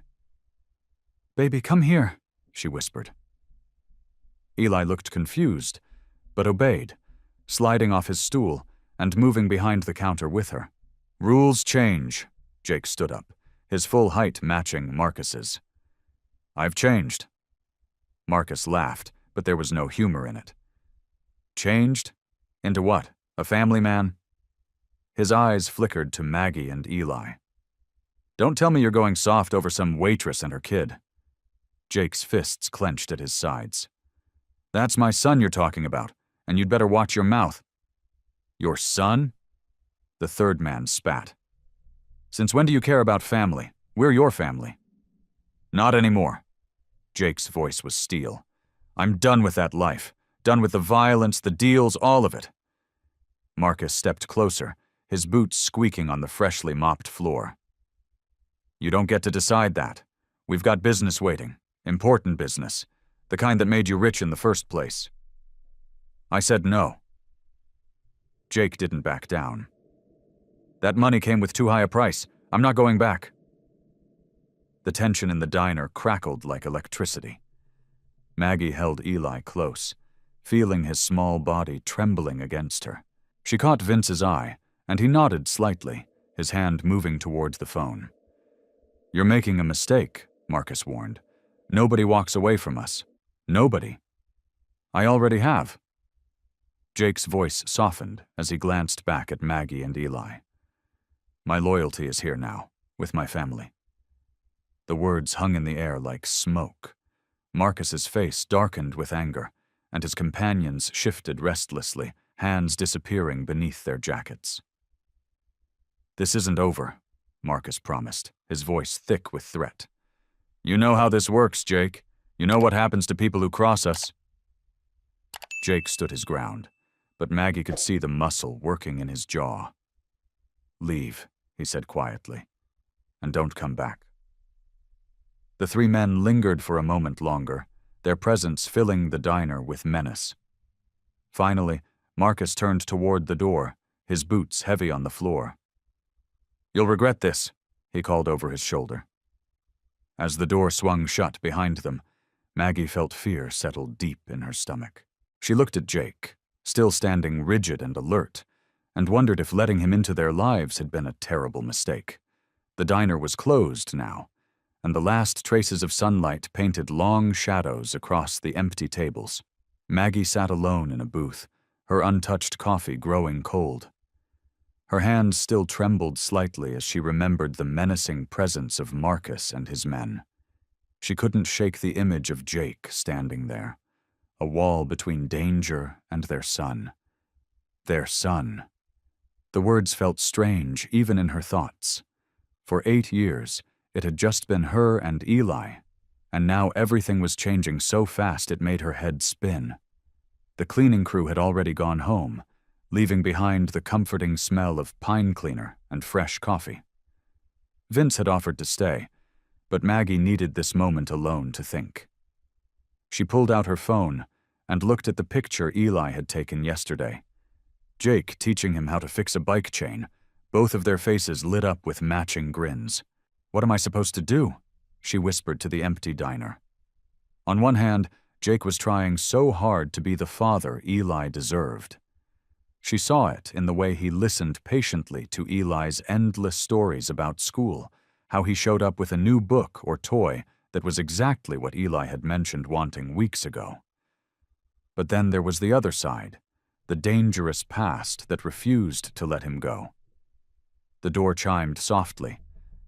"Baby, come here," she whispered. Eli looked confused, but obeyed, sliding off his stool and moving behind the counter with her. "Rules change." Jake stood up, his full height matching Marcus's. "I've changed." Marcus laughed, but there was no humor in it. "Changed? Into what? A family man?" His eyes flickered to Maggie and Eli. "Don't tell me you're going soft over some waitress and her kid." Jake's fists clenched at his sides. "That's my son you're talking about, and you'd better watch your mouth." "Your son?" The third man spat. "Since when do you care about family? We're your family." "Not anymore." Jake's voice was steel. "I'm done with that life. Done with the violence, the deals, all of it." Marcus stepped closer, his boots squeaking on the freshly mopped floor. "You don't get to decide that. We've got business waiting. Important business. The kind that made you rich in the first place." I said no. Jake didn't back down. "That money came with too high a price. I'm not going back." The tension in the diner crackled like electricity. Maggie held Eli close, feeling his small body trembling against her. She caught Vince's eye, and he nodded slightly, his hand moving toward the phone. "You're making a mistake," Marcus warned. "Nobody walks away from us. Nobody." "I already have." Jake's voice softened as he glanced back at Maggie and Eli. "My loyalty is here now, with my family." The words hung in the air like smoke. Marcus's face darkened with anger, and his companions shifted restlessly, hands disappearing beneath their jackets. "This isn't over," Marcus promised, his voice thick with threat. "You know how this works, Jake. You know what happens to people who cross us." Jake stood his ground, but Maggie could see the muscle working in his jaw. "Leave," he said quietly, "and don't come back." The three men lingered for a moment longer, their presence filling the diner with menace. Finally, Marcus turned toward the door, his boots heavy on the floor. "You'll regret this," he called over his shoulder. As the door swung shut behind them, Maggie felt fear settle deep in her stomach. She looked at Jake, still standing rigid and alert, and wondered if letting him into their lives had been a terrible mistake. The diner was closed now, and the last traces of sunlight painted long shadows across the empty tables. Maggie sat alone in a booth, her untouched coffee growing cold. Her hands still trembled slightly as she remembered the menacing presence of Marcus and his men. She couldn't shake the image of Jake standing there, a wall between danger and their son. Their son. The words felt strange even in her thoughts. For 8 years, it had just been her and Eli, and now everything was changing so fast it made her head spin. The cleaning crew had already gone home, leaving behind the comforting smell of pine cleaner and fresh coffee. Vince had offered to stay, but Maggie needed this moment alone to think. She pulled out her phone and looked at the picture Eli had taken yesterday. Jake teaching him how to fix a bike chain, both of their faces lit up with matching grins. "What am I supposed to do?" she whispered to the empty diner. On one hand, Jake was trying so hard to be the father Eli deserved. She saw it in the way he listened patiently to Eli's endless stories about school, how he showed up with a new book or toy that was exactly what Eli had mentioned wanting weeks ago. But then there was the other side, the dangerous past that refused to let him go. The door chimed softly,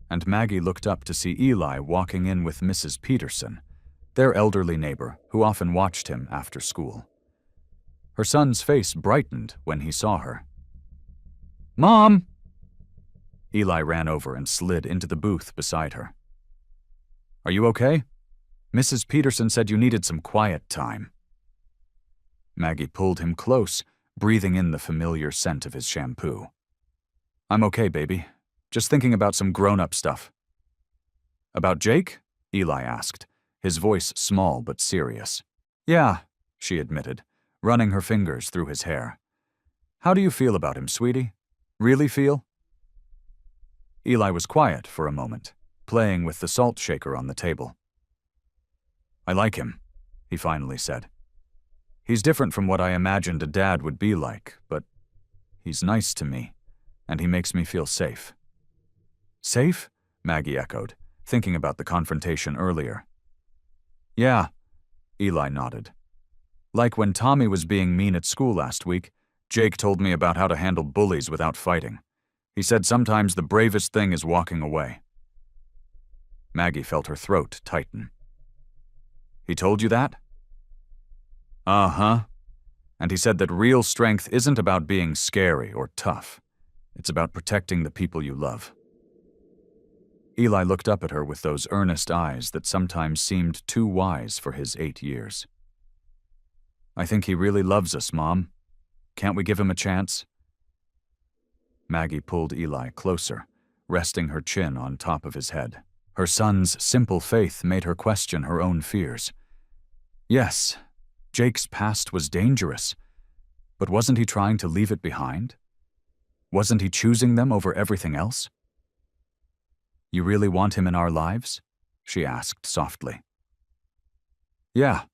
and Maggie looked up to see Eli walking in with Mrs. Peterson, their elderly neighbor who often watched him after school. Her son's face brightened when he saw her. "Mom!" Eli ran over and slid into the booth beside her. "Are you okay? Mrs. Peterson said you needed some quiet time." Maggie pulled him close, breathing in the familiar scent of his shampoo. "I'm okay, baby. Just thinking about some grown-up stuff." "About Jake?" Eli asked, his voice small but serious. "Yeah," she admitted, running her fingers through his hair. "How do you feel about him, sweetie? Really feel?" Eli was quiet for a moment, playing with the salt shaker on the table. "I like him," he finally said. "He's different from what I imagined a dad would be like, but he's nice to me, and he makes me feel safe." "Safe?" Maggie echoed, thinking about the confrontation earlier. "Yeah," Eli nodded. "Like when Tommy was being mean at school last week, Jake told me about how to handle bullies without fighting. He said sometimes the bravest thing is walking away." Maggie felt her throat tighten. "He told you that?" "Uh-huh. And he said that real strength isn't about being scary or tough. It's about protecting the people you love." Eli looked up at her with those earnest eyes that sometimes seemed too wise for his 8 years. "I think he really loves us, Mom. Can't we give him a chance?" Maggie pulled Eli closer, resting her chin on top of his head. Her son's simple faith made her question her own fears. Yes, Jake's past was dangerous, but wasn't he trying to leave it behind? Wasn't he choosing them over everything else? "You really want him in our lives?" she asked softly. "Yeah,"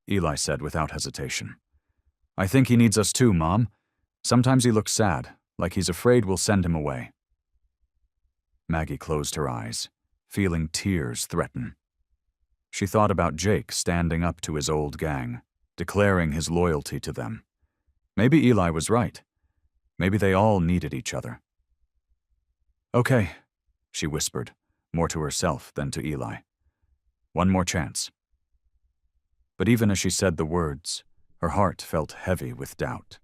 Eli said without hesitation. "I think he needs us too, Mom. Sometimes he looks sad, like he's afraid we'll send him away." Maggie closed her eyes, feeling tears threaten. She thought about Jake standing up to his old gang, declaring his loyalty to them. Maybe Eli was right. Maybe they all needed each other. "Okay," she whispered, more to herself than to Eli. "One more chance." But even as she said the words, her heart felt heavy with doubt.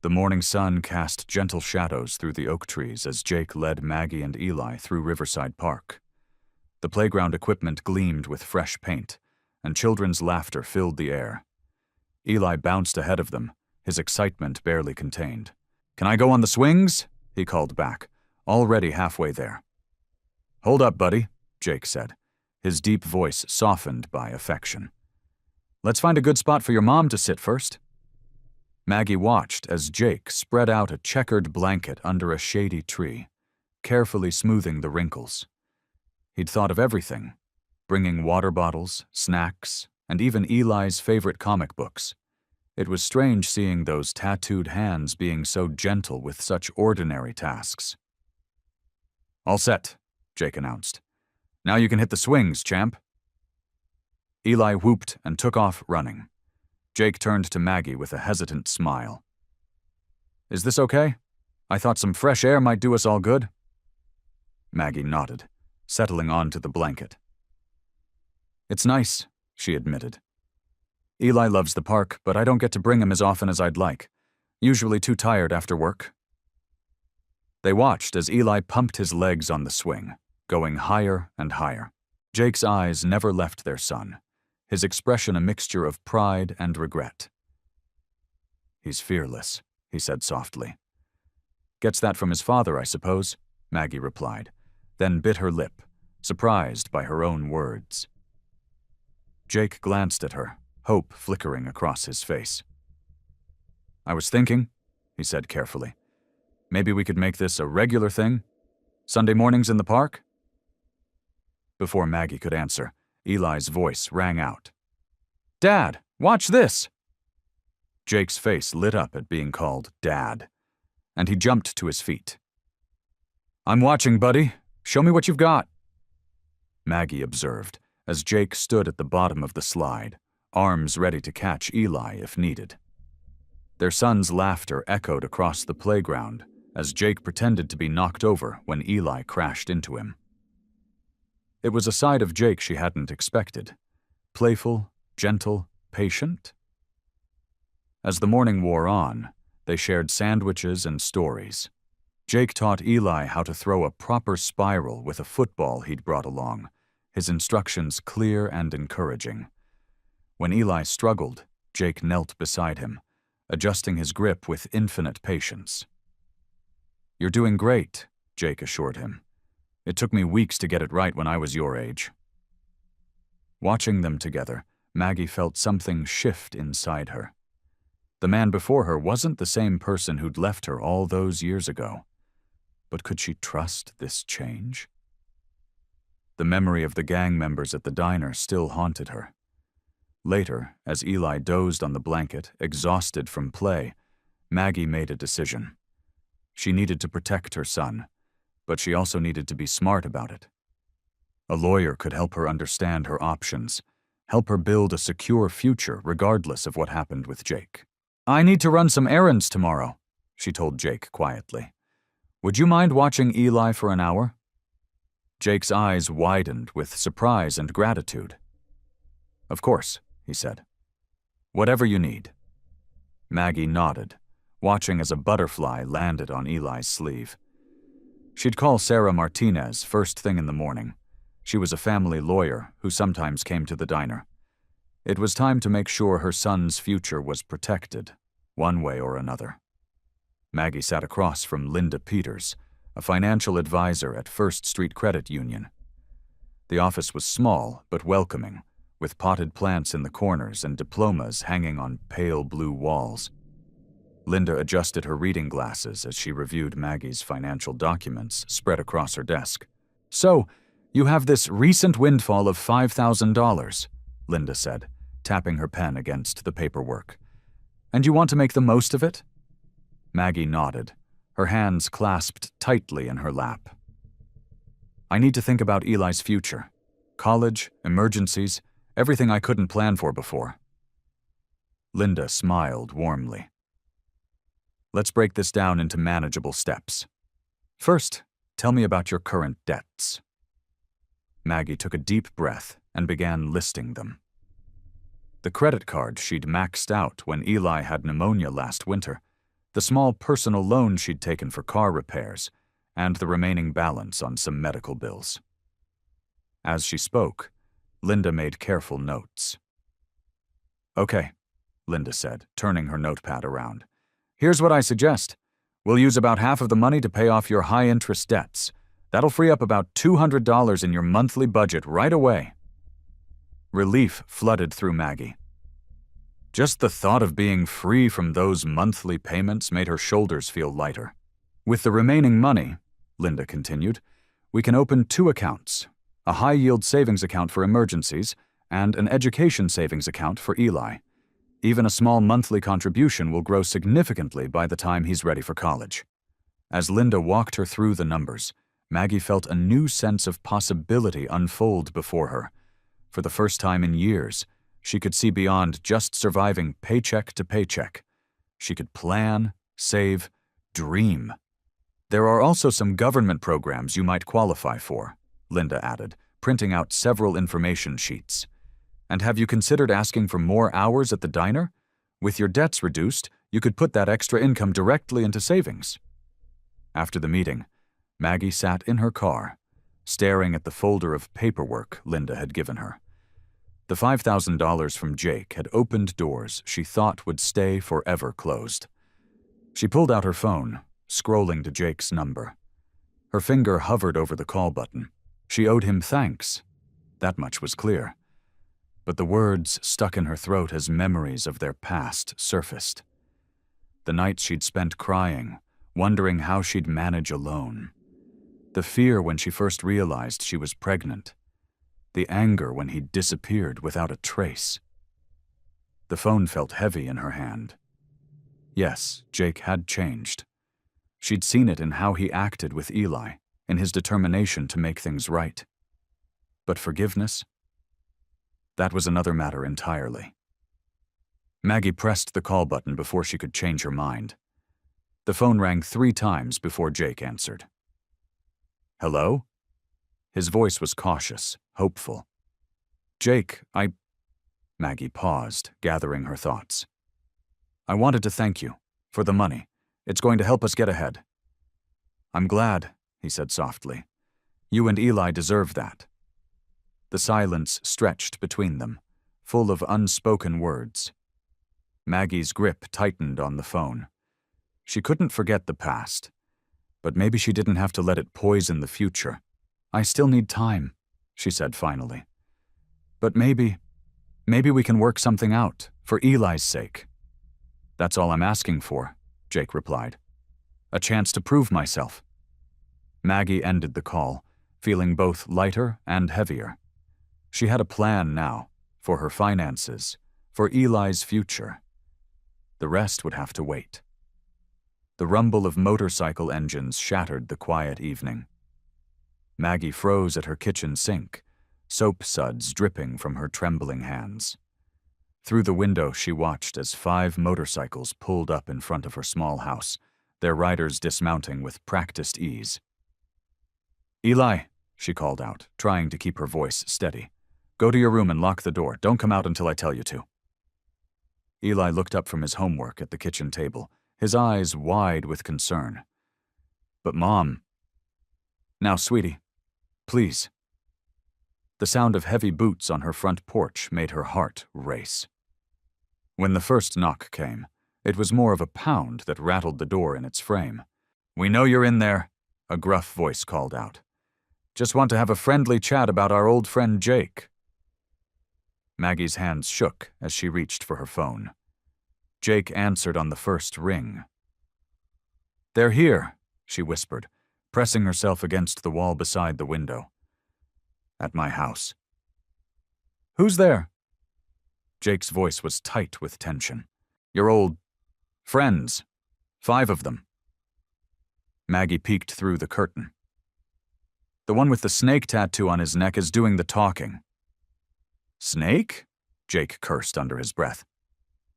The morning sun cast gentle shadows through the oak trees as Jake led Maggie and Eli through Riverside Park. The playground equipment gleamed with fresh paint, and children's laughter filled the air. Eli bounced ahead of them, his excitement barely contained. "Can I go on the swings?" he called back, already halfway there. "Hold up, buddy," Jake said, his deep voice softened by affection. "Let's find a good spot for your mom to sit first." Maggie watched as Jake spread out a checkered blanket under a shady tree, carefully smoothing the wrinkles. He'd thought of everything, bringing water bottles, snacks, and even Eli's favorite comic books. It was strange seeing those tattooed hands being so gentle with such ordinary tasks. "All set," Jake announced. "Now you can hit the swings, champ." Eli whooped and took off running. Jake turned to Maggie with a hesitant smile. "Is this okay? I thought some fresh air might do us all good." Maggie nodded, settling onto the blanket. "It's nice," she admitted. "Eli loves the park, but I don't get to bring him as often as I'd like. Usually too tired after work." They watched as Eli pumped his legs on the swing, going higher and higher. Jake's eyes never left their son, his expression a mixture of pride and regret. "He's fearless," he said softly. "Gets that from his father, I suppose," Maggie replied, then bit her lip, surprised by her own words. Jake glanced at her, hope flickering across his face. "I was thinking," he said carefully, "maybe we could make this a regular thing? Sunday mornings in the park?" Before Maggie could answer, Eli's voice rang out. "Dad, watch this!" Jake's face lit up at being called Dad, and he jumped to his feet. "I'm watching, buddy. Show me what you've got." Maggie observed as Jake stood at the bottom of the slide, arms ready to catch Eli if needed. Their son's laughter echoed across the playground as Jake pretended to be knocked over when Eli crashed into him. It was a side of Jake she hadn't expected. Playful, gentle, patient. As the morning wore on, they shared sandwiches and stories. Jake taught Eli how to throw a proper spiral with a football he'd brought along, his instructions clear and encouraging. When Eli struggled, Jake knelt beside him, adjusting his grip with infinite patience. "You're doing great," Jake assured him. "It took me weeks to get it right when I was your age." Watching them together, Maggie felt something shift inside her. The man before her wasn't the same person who'd left her all those years ago. But could she trust this change? The memory of the gang members at the diner still haunted her. Later, as Eli dozed on the blanket, exhausted from play, Maggie made a decision. She needed to protect her son, but she also needed to be smart about it. A lawyer could help her understand her options, help her build a secure future regardless of what happened with Jake. "I need to run some errands tomorrow," she told Jake quietly. "Would you mind watching Eli for an hour?" Jake's eyes widened with surprise and gratitude. "Of course," he said. "Whatever you need." Maggie nodded, watching as a butterfly landed on Eli's sleeve. She'd call Sarah Martinez first thing in the morning. She was a family lawyer who sometimes came to the diner. It was time to make sure her son's future was protected, one way or another. Maggie sat across from Linda Peters, a financial advisor at First Street Credit Union. The office was small but welcoming, with potted plants in the corners and diplomas hanging on pale blue walls. Linda adjusted her reading glasses as she reviewed Maggie's financial documents spread across her desk. "So, you have this recent windfall of $5,000, Linda said, tapping her pen against the paperwork. "And you want to make the most of it?" Maggie nodded, her hands clasped tightly in her lap. "I need to think about Eli's future. College, emergencies, everything I couldn't plan for before." Linda smiled warmly. "Let's break this down into manageable steps. First, tell me about your current debts." Maggie took a deep breath and began listing them. The credit card she'd maxed out when Eli had pneumonia last winter, the small personal loan she'd taken for car repairs, and the remaining balance on some medical bills. As she spoke, Linda made careful notes. "Okay, Linda said, turning her notepad around. Here's what I suggest. We'll use about half of the money to pay off your high-interest debts. That'll free up about $200 in your monthly budget right away. Relief flooded through Maggie. Just the thought of being free from those monthly payments made her shoulders feel lighter. With the remaining money, Linda continued, we can open 2 accounts, a high-yield savings account for emergencies and an education savings account for Eli. Even a small monthly contribution will grow significantly by the time he's ready for college. As Linda walked her through the numbers, Maggie felt a new sense of possibility unfold before her. For the first time in years, she could see beyond just surviving paycheck to paycheck. She could plan, save, dream. There are also some government programs you might qualify for, Linda added, printing out several information sheets. And have you considered asking for more hours at the diner? With your debts reduced, you could put that extra income directly into savings. After the meeting, Maggie sat in her car, staring at the folder of paperwork Linda had given her. The $5,000 from Jake had opened doors she thought would stay forever closed. She pulled out her phone, scrolling to Jake's number. Her finger hovered over the call button. She owed him thanks. That much was clear. But the words stuck in her throat as memories of their past surfaced. The nights she'd spent crying, wondering how she'd manage alone. The fear when she first realized she was pregnant. The anger when he'd disappeared without a trace. The phone felt heavy in her hand. Yes, Jake had changed. She'd seen it in how he acted with Eli, in his determination to make things right. But forgiveness? That was another matter entirely. Maggie pressed the call button before she could change her mind. The phone rang 3 times before Jake answered. Hello? His voice was cautious, hopeful. Jake, Maggie paused, gathering her thoughts. I wanted to thank you for the money. It's going to help us get ahead. I'm glad, he said softly. You and Eli deserve that. The silence stretched between them, full of unspoken words. Maggie's grip tightened on the phone. She couldn't forget the past, but maybe she didn't have to let it poison the future. I still need time, she said finally. But maybe we can work something out, for Eli's sake. That's all I'm asking for, Jake replied. A chance to prove myself. Maggie ended the call, feeling both lighter and heavier. She had a plan now, for her finances, for Eli's future. The rest would have to wait. The rumble of motorcycle engines shattered the quiet evening. Maggie froze at her kitchen sink, soap suds dripping from her trembling hands. Through the window she watched as 5 motorcycles pulled up in front of her small house, their riders dismounting with practiced ease. Eli, she called out, trying to keep her voice steady. Go to your room and lock the door. Don't come out until I tell you to. Eli looked up from his homework at the kitchen table, his eyes wide with concern. But Mom... Now, sweetie, please. The sound of heavy boots on her front porch made her heart race. When the first knock came, it was more of a pound that rattled the door in its frame. We know you're in there, a gruff voice called out. Just want to have a friendly chat about our old friend Jake. Maggie's hands shook as she reached for her phone. Jake answered on the first ring. They're here, she whispered, pressing herself against the wall beside the window. At my house. Who's there? Jake's voice was tight with tension. Your old friends. 5 of them. Maggie peeked through the curtain. The one with the snake tattoo on his neck is doing the talking. Snake? Jake cursed under his breath.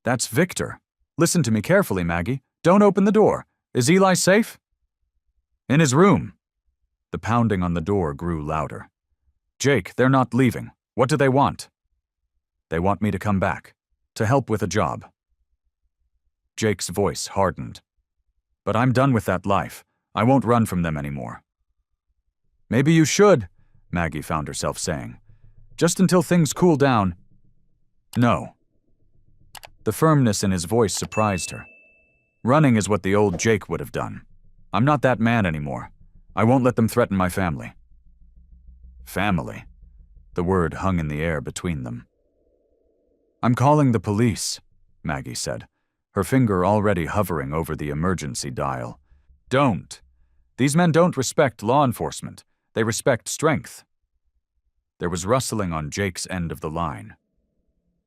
That's Victor. Listen to me carefully, Maggie. Don't open the door. Is Eli safe? In his room. The pounding on the door grew louder. Jake, they're not leaving. What do they want? They want me to come back. To help with a job. Jake's voice hardened. But I'm done with that life. I won't run from them anymore. Maybe you should, Maggie found herself saying. Just until things cool down. No. The firmness in his voice surprised her. Running is what the old Jake would have done. I'm not that man anymore. I won't let them threaten my family. Family? The word hung in the air between them. I'm calling the police, Maggie said, her finger already hovering over the emergency dial. Don't. These men don't respect law enforcement. They respect strength. There was rustling on Jake's end of the line.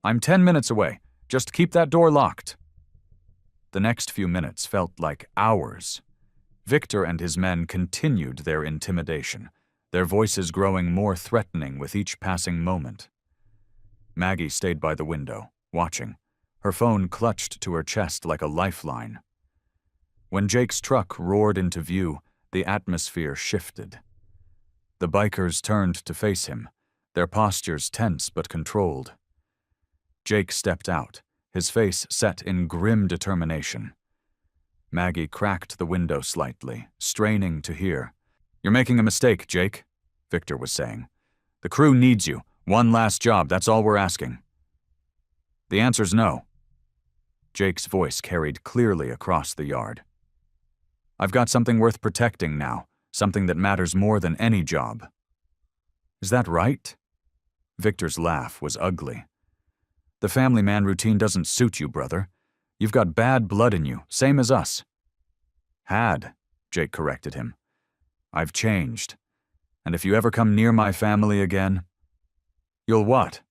I'm 10 minutes away. Just keep that door locked. The next few minutes felt like hours. Victor and his men continued their intimidation, their voices growing more threatening with each passing moment. Maggie stayed by the window, watching, her phone clutched to her chest like a lifeline. When Jake's truck roared into view, the atmosphere shifted. The bikers turned to face him, their postures tense but controlled. Jake stepped out, his face set in grim determination. Maggie cracked the window slightly, straining to hear. You're making a mistake, Jake, Victor was saying. The crew needs you. One last job, that's all we're asking. The answer's no. Jake's voice carried clearly across the yard. I've got something worth protecting now, something that matters more than any job. Is that right? Victor's laugh was ugly. The family man routine doesn't suit you, brother. You've got bad blood in you, same as us. Had, Jake corrected him. I've changed. And if you ever come near my family again, you'll what?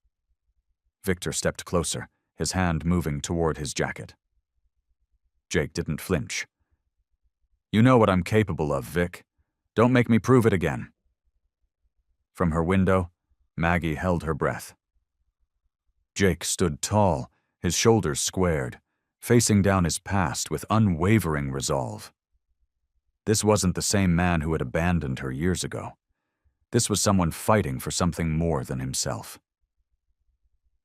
Victor stepped closer, his hand moving toward his jacket. Jake didn't flinch. You know what I'm capable of, Vic. Don't make me prove it again. From her window, Maggie held her breath. Jake stood tall, his shoulders squared, facing down his past with unwavering resolve. This wasn't the same man who had abandoned her years ago. This was someone fighting for something more than himself.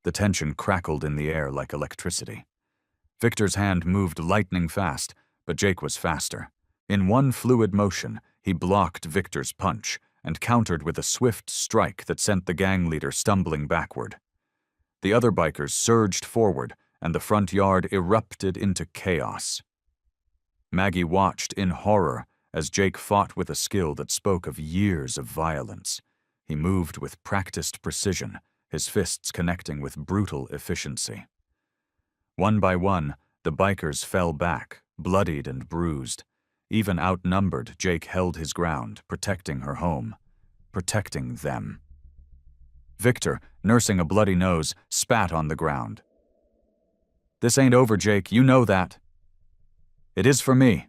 The tension crackled in the air like electricity. Victor's hand moved lightning fast, but Jake was faster. In one fluid motion, he blocked Victor's punch and countered with a swift strike that sent the gang leader stumbling backward. The other bikers surged forward, and the front yard erupted into chaos. Maggie watched in horror as Jake fought with a skill that spoke of years of violence. He moved with practiced precision, his fists connecting with brutal efficiency. One by one, the bikers fell back, bloodied and bruised. Even outnumbered, Jake held his ground, protecting her home, protecting them. Victor, nursing a bloody nose, spat on the ground. This ain't over, Jake, you know that. It is for me,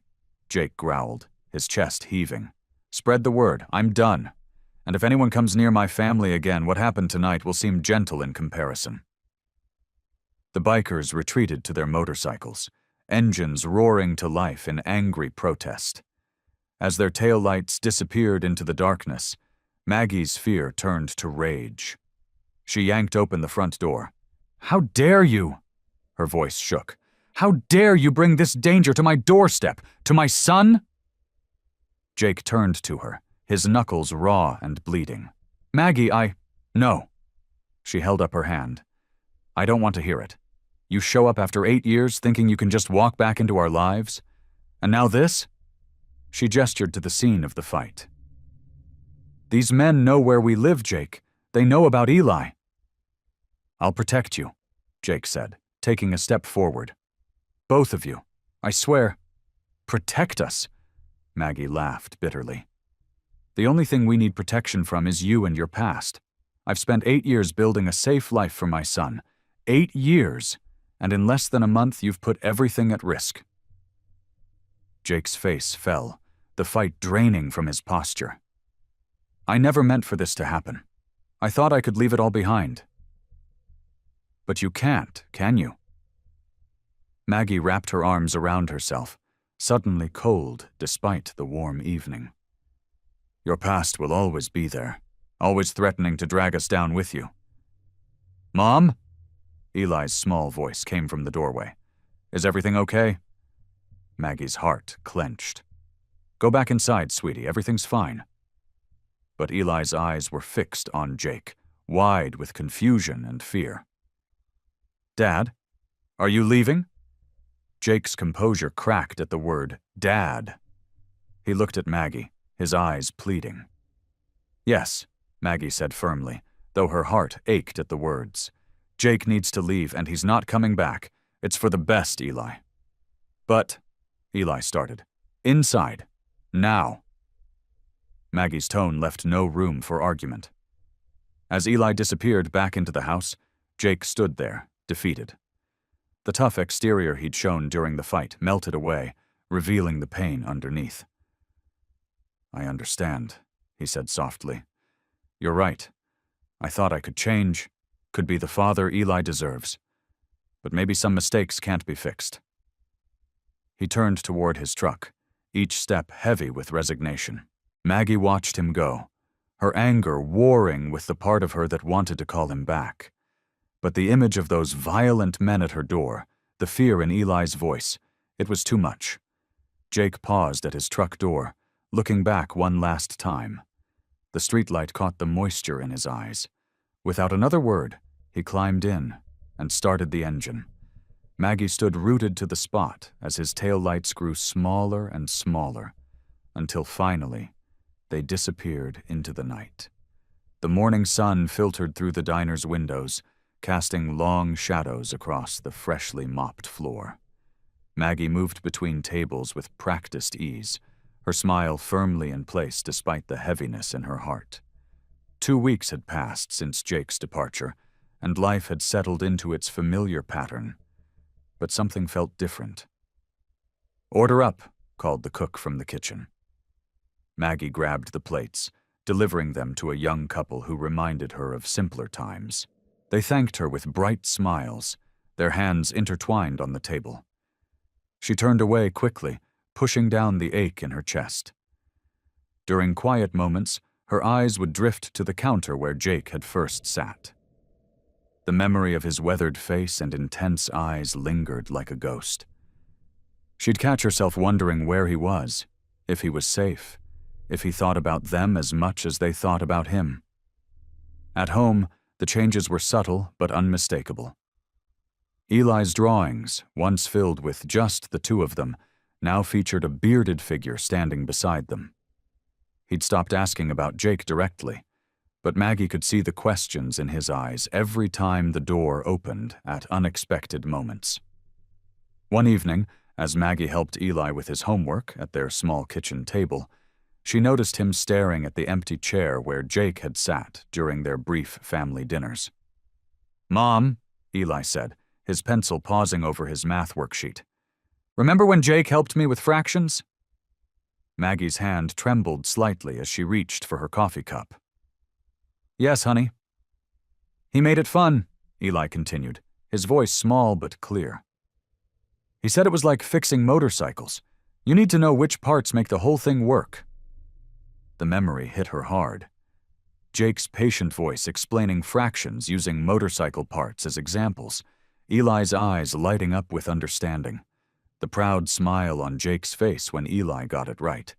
Jake growled, his chest heaving. Spread the word, I'm done. And if anyone comes near my family again, what happened tonight will seem gentle in comparison. The bikers retreated to their motorcycles, engines roaring to life in angry protest. As their taillights disappeared into the darkness, Maggie's fear turned to rage. She yanked open the front door. How dare you? Her voice shook. How dare you bring this danger to my doorstep, to my son? Jake turned to her, his knuckles raw and bleeding. Maggie, No. She held up her hand. I don't want to hear it. You show up after 8 years thinking you can just walk back into our lives? And now this? She gestured to the scene of the fight. These men know where we live, Jake. They know about Eli. I'll protect you, Jake said, taking a step forward. Both of you. I swear. Protect us, Maggie laughed bitterly. The only thing we need protection from is you and your past. I've spent 8 years building a safe life for my son. 8 years, and in less than a month you've put everything at risk. Jake's face fell, the fight draining from his posture. I never meant for this to happen. I thought I could leave it all behind. But you can't, can you? Maggie wrapped her arms around herself, suddenly cold despite the warm evening. Your past will always be there, always threatening to drag us down with you. Mom? Eli's small voice came from the doorway. Is everything okay? Maggie's heart clenched. Go back inside, sweetie, everything's fine. But Eli's eyes were fixed on Jake, wide with confusion and fear. Dad? Are you leaving? Jake's composure cracked at the word Dad. He looked at Maggie, his eyes pleading. Yes, Maggie said firmly, though her heart ached at the words. Jake needs to leave, and he's not coming back. It's for the best, Eli. But, Eli started, inside. Now. Maggie's tone left no room for argument. As Eli disappeared back into the house, Jake stood there, defeated. The tough exterior he'd shown during the fight melted away, revealing the pain underneath. I understand, he said softly. You're right. I thought I could change, could be the father Eli deserves. But maybe some mistakes can't be fixed. He turned toward his truck, each step heavy with resignation. Maggie watched him go, her anger warring with the part of her that wanted to call him back. But the image of those violent men at her door, the fear in Eli's voice, it was too much. Jake paused at his truck door, looking back one last time. The streetlight caught the moisture in his eyes. Without another word, he climbed in and started the engine. Maggie stood rooted to the spot as his taillights grew smaller and smaller, until finally they disappeared into the night. The morning sun filtered through the diner's windows, casting long shadows across the freshly mopped floor. Maggie moved between tables with practiced ease, her smile firmly in place despite the heaviness in her heart. 2 weeks had passed since Jake's departure, and life had settled into its familiar pattern. But something felt different. Order up, called the cook from the kitchen. Maggie grabbed the plates, delivering them to a young couple who reminded her of simpler times. They thanked her with bright smiles, their hands intertwined on the table. She turned away quickly, pushing down the ache in her chest. During quiet moments, her eyes would drift to the counter where Jake had first sat. The memory of his weathered face and intense eyes lingered like a ghost. She'd catch herself wondering where he was, if he was safe, if he thought about them as much as they thought about him. At home, the changes were subtle but unmistakable. Eli's drawings, once filled with just the two of them, now featured a bearded figure standing beside them. He'd stopped asking about Jake directly, but Maggie could see the questions in his eyes every time the door opened at unexpected moments. One evening, as Maggie helped Eli with his homework at their small kitchen table, she noticed him staring at the empty chair where Jake had sat during their brief family dinners. "Mom," Eli said, his pencil pausing over his math worksheet. "Remember when Jake helped me with fractions?" Maggie's hand trembled slightly as she reached for her coffee cup. "Yes, honey." "He made it fun," Eli continued, his voice small but clear. "He said it was like fixing motorcycles. You need to know which parts make the whole thing work." The memory hit her hard. Jake's patient voice explaining fractions using motorcycle parts as examples, Eli's eyes lighting up with understanding, the proud smile on Jake's face when Eli got it right.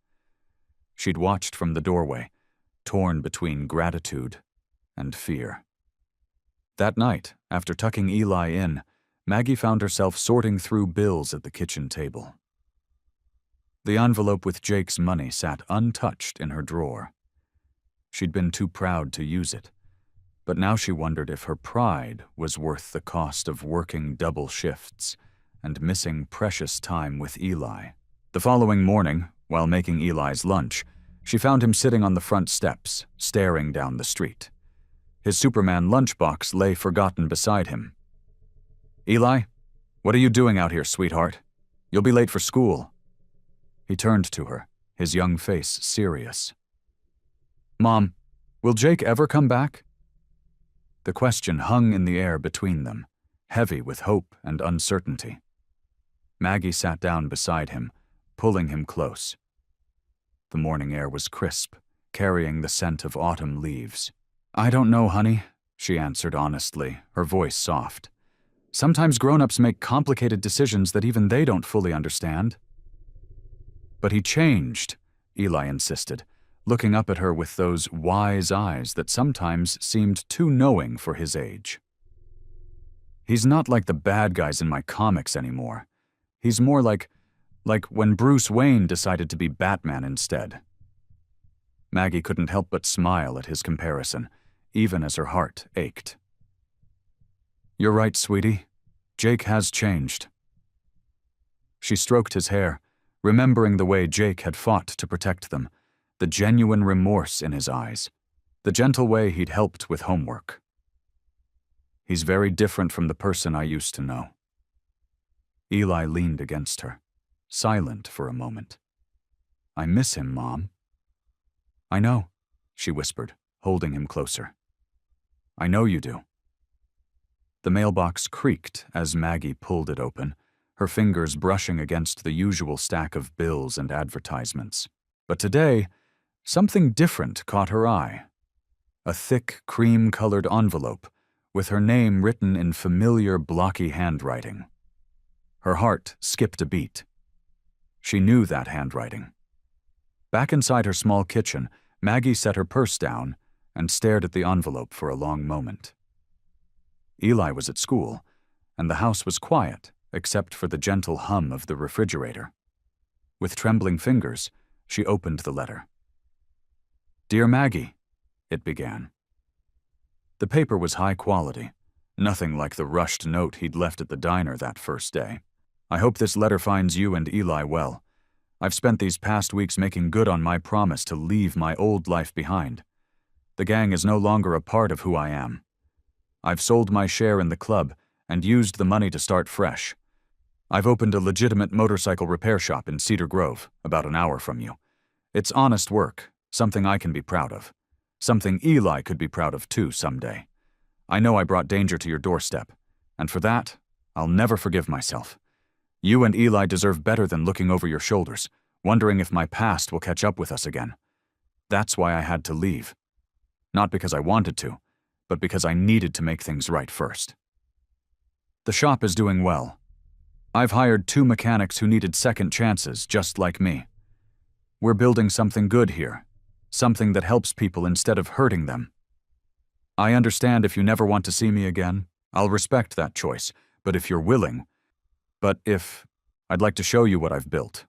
She'd watched from the doorway, torn between gratitude and fear. That night, after tucking Eli in, Maggie found herself sorting through bills at the kitchen table. The envelope with Jake's money sat untouched in her drawer. She'd been too proud to use it, but now she wondered if her pride was worth the cost of working double shifts and missing precious time with Eli. The following morning, while making Eli's lunch, she found him sitting on the front steps, staring down the street. His Superman lunchbox lay forgotten beside him. "Eli, what are you doing out here, sweetheart? You'll be late for school." He turned to her, his young face serious. "Mom, will Jake ever come back?" The question hung in the air between them, heavy with hope and uncertainty. Maggie sat down beside him, pulling him close. The morning air was crisp, carrying the scent of autumn leaves. "I don't know, honey," she answered honestly, her voice soft. "Sometimes grown-ups make complicated decisions that even they don't fully understand." "But he changed," Eli insisted, looking up at her with those wise eyes that sometimes seemed too knowing for his age. He's not like the bad guys in my comics anymore. He's more like when Bruce Wayne decided to be Batman instead. Maggie couldn't help but smile at his comparison, even as her heart ached. You're right, sweetie. Jake has changed. She stroked his hair, remembering the way Jake had fought to protect them, the genuine remorse in his eyes, the gentle way he'd helped with homework. He's very different from the person I used to know. Eli leaned against her, silent for a moment. I miss him, Mom. I know, she whispered, holding him closer. I know you do. The mailbox creaked as Maggie pulled it open, her fingers brushing against the usual stack of bills and advertisements. But today, something different caught her eye. A thick, cream-colored envelope with her name written in familiar, blocky handwriting. Her heart skipped a beat. She knew that handwriting. Back inside her small kitchen, Maggie set her purse down and stared at the envelope for a long moment. Eli was at school, and the house was quiet except for the gentle hum of the refrigerator. With trembling fingers, she opened the letter. Dear Maggie, it began. The paper was high quality, nothing like the rushed note he'd left at the diner that first day. I hope this letter finds you and Eli well. I've spent these past weeks making good on my promise to leave my old life behind. The gang is no longer a part of who I am. I've sold my share in the club and used the money to start fresh. I've opened a legitimate motorcycle repair shop in Cedar Grove, about an hour from you. It's honest work, something I can be proud of. Something Eli could be proud of too someday. I know I brought danger to your doorstep, and for that, I'll never forgive myself. You and Eli deserve better than looking over your shoulders, wondering if my past will catch up with us again. That's why I had to leave. Not because I wanted to, but because I needed to make things right first. The shop is doing well. I've hired 2 mechanics who needed second chances, just like me. We're building something good here, something that helps people instead of hurting them. I understand if you never want to see me again, I'll respect that choice, but if you're willing, I'd like to show you what I've built.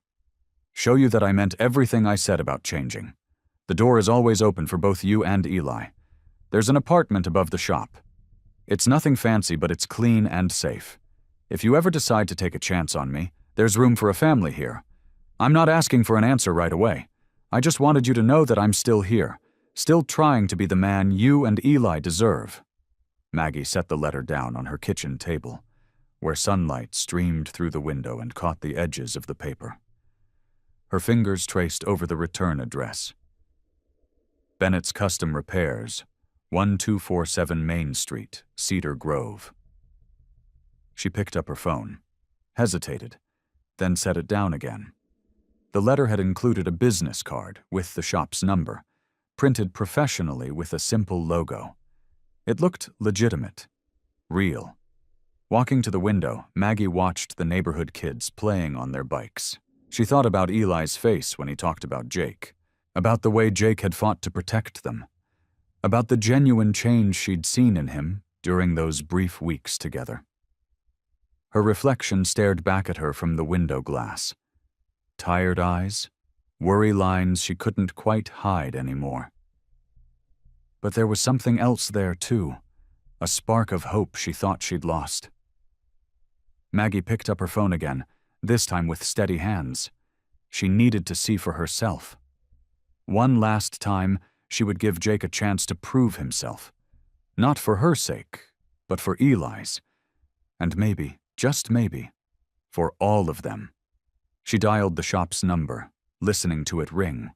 Show you that I meant everything I said about changing. The door is always open for both you and Eli. There's an apartment above the shop. It's nothing fancy, but it's clean and safe. If you ever decide to take a chance on me, there's room for a family here. I'm not asking for an answer right away. I just wanted you to know that I'm still here, still trying to be the man you and Eli deserve. Maggie set the letter down on her kitchen table, where sunlight streamed through the window and caught the edges of the paper. Her fingers traced over the return address. Bennett's Custom Repairs, 1247 Main Street, Cedar Grove. She picked up her phone, hesitated, then set it down again. The letter had included a business card with the shop's number, printed professionally with a simple logo. It looked legitimate, real. Walking to the window, Maggie watched the neighborhood kids playing on their bikes. She thought about Eli's face when he talked about Jake, about the way Jake had fought to protect them, about the genuine change she'd seen in him during those brief weeks together. Her reflection stared back at her from the window glass. Tired eyes, worry lines she couldn't quite hide anymore. But there was something else there too, a spark of hope she thought she'd lost. Maggie picked up her phone again, this time with steady hands. She needed to see for herself. One last time, she would give Jake a chance to prove himself. Not for her sake, but for Eli's. And maybe, just maybe, for all of them. She dialed the shop's number, listening to it ring.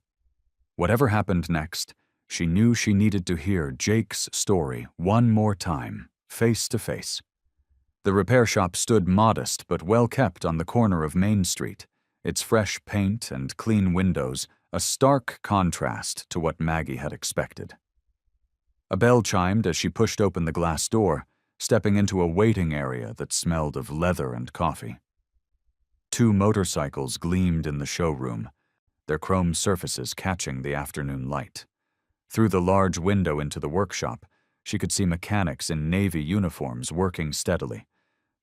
Whatever happened next, she knew she needed to hear Jake's story one more time, face to face. The repair shop stood modest but well-kept on the corner of Main Street, its fresh paint and clean windows a stark contrast to what Maggie had expected. A bell chimed as she pushed open the glass door, stepping into a waiting area that smelled of leather and coffee. 2 motorcycles gleamed in the showroom, their chrome surfaces catching the afternoon light. Through the large window into the workshop, she could see mechanics in navy uniforms working steadily,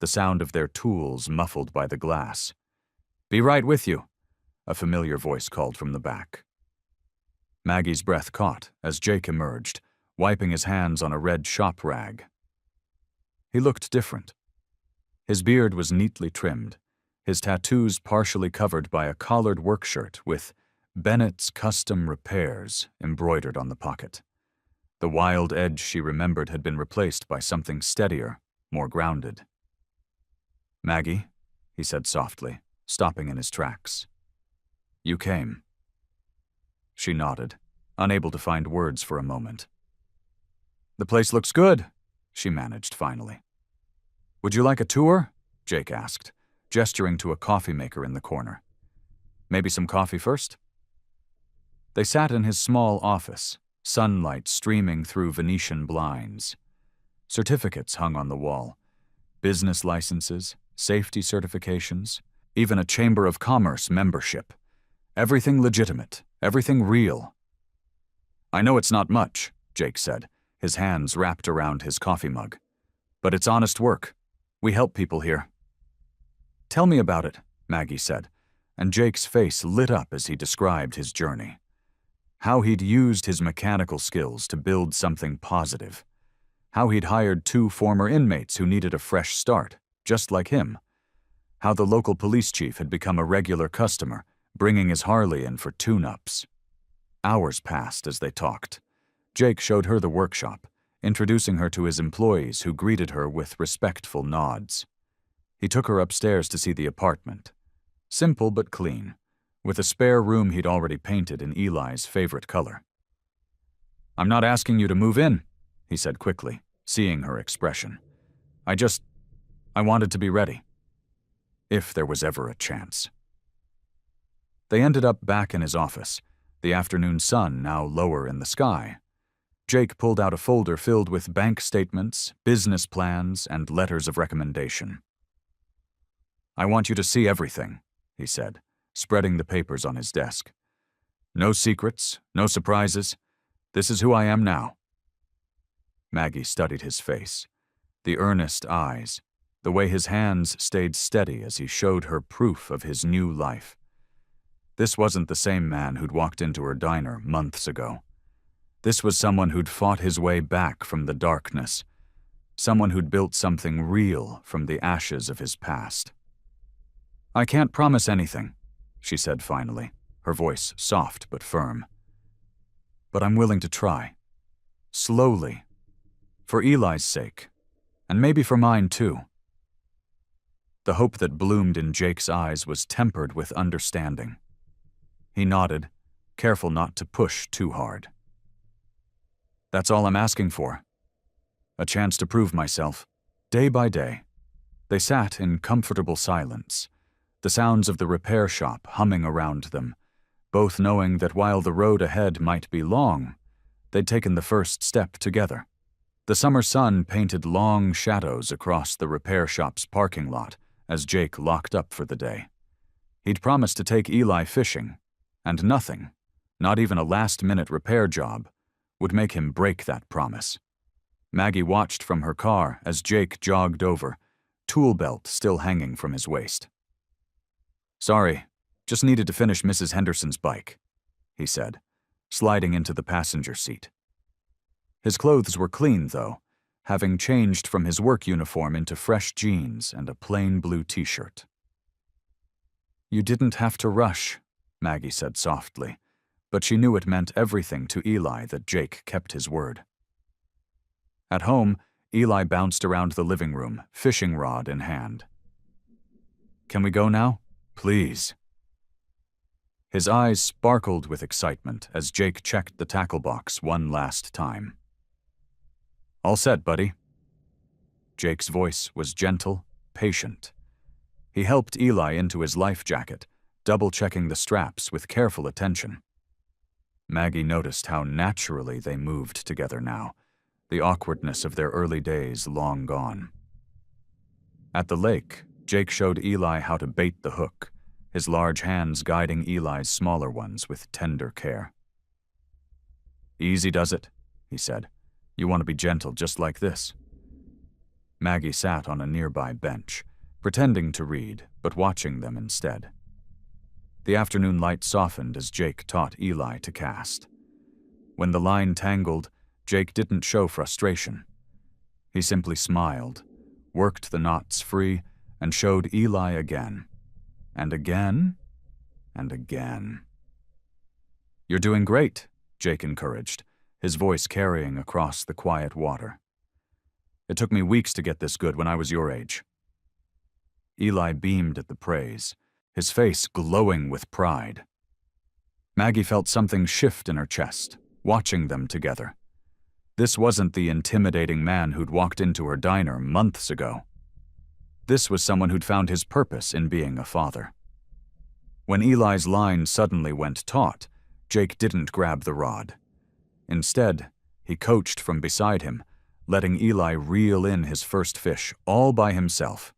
the sound of their tools muffled by the glass. "Be right with you," a familiar voice called from the back. Maggie's breath caught as Jake emerged, wiping his hands on a red shop rag. He looked different. His beard was neatly trimmed, his tattoos partially covered by a collared work shirt with "Bennett's Custom Repairs" embroidered on the pocket. The wild edge she remembered had been replaced by something steadier, more grounded. "Maggie," he said softly, stopping in his tracks. "You came." She nodded, unable to find words for a moment. "The place looks good," she managed finally. "Would you like a tour?" Jake asked, gesturing to a coffee maker in the corner. "Maybe some coffee first?" They sat in his small office, sunlight streaming through Venetian blinds. Certificates hung on the wall, business licenses, safety certifications, even a Chamber of Commerce membership. Everything legitimate, everything real. "I know it's not much," Jake said, his hands wrapped around his coffee mug. "But it's honest work. We help people here." "Tell me about it," Maggie said, and Jake's face lit up as he described his journey. How he'd used his mechanical skills to build something positive. How he'd hired 2 former inmates who needed a fresh start, just like him. How the local police chief had become a regular customer, bringing his Harley in for tune-ups. Hours passed as they talked. Jake showed her the workshop, introducing her to his employees who greeted her with respectful nods. He took her upstairs to see the apartment. Simple but clean, with a spare room he'd already painted in Eli's favorite color. "I'm not asking you to move in," he said quickly, seeing her expression. I wanted to be ready. If there was ever a chance." They ended up back in his office, the afternoon sun now lower in the sky. Jake pulled out a folder filled with bank statements, business plans, and letters of recommendation. "I want you to see everything," he said, spreading the papers on his desk. "No secrets, no surprises. This is who I am now." Maggie studied his face, the earnest eyes, the way his hands stayed steady as he showed her proof of his new life. This wasn't the same man who'd walked into her diner months ago. This was someone who'd fought his way back from the darkness, someone who'd built something real from the ashes of his past. "I can't promise anything," she said finally, her voice soft but firm. "But I'm willing to try. Slowly. For Eli's sake. And maybe for mine too." The hope that bloomed in Jake's eyes was tempered with understanding. He nodded, careful not to push too hard. "That's all I'm asking for. A chance to prove myself, day by day." They sat in comfortable silence, the sounds of the repair shop humming around them, both knowing that while the road ahead might be long, they'd taken the first step together. The summer sun painted long shadows across the repair shop's parking lot as Jake locked up for the day. He'd promised to take Eli fishing, and nothing, not even a last-minute repair job, would make him break that promise. Maggie watched from her car as Jake jogged over, tool belt still hanging from his waist. "Sorry, just needed to finish Mrs. Henderson's bike," he said, sliding into the passenger seat. His clothes were clean, though, having changed from his work uniform into fresh jeans and a plain blue t-shirt. "You didn't have to rush," Maggie said softly, but she knew it meant everything to Eli that Jake kept his word. At home, Eli bounced around the living room, fishing rod in hand. "Can we go now? Please." His eyes sparkled with excitement as Jake checked the tackle box one last time. "All set, buddy." Jake's voice was gentle, patient. He helped Eli into his life jacket, double-checking the straps with careful attention. Maggie noticed how naturally they moved together now, the awkwardness of their early days long gone. At the lake, Jake showed Eli how to bait the hook, his large hands guiding Eli's smaller ones with tender care. "Easy does it," he said. "You want to be gentle just like this." Maggie sat on a nearby bench, pretending to read, but watching them instead. The afternoon light softened as Jake taught Eli to cast. When the line tangled, Jake didn't show frustration. He simply smiled, worked the knots free, and showed Eli again. And again, and again. "You're doing great," Jake encouraged, his voice carrying across the quiet water. "It took me weeks to get this good when I was your age." Eli beamed at the praise, his face glowing with pride. Maggie felt something shift in her chest, watching them together. This wasn't the intimidating man who'd walked into her diner months ago. This was someone who'd found his purpose in being a father. When Eli's line suddenly went taut, Jake didn't grab the rod. Instead, he coached from beside him, letting Eli reel in his first fish all by himself.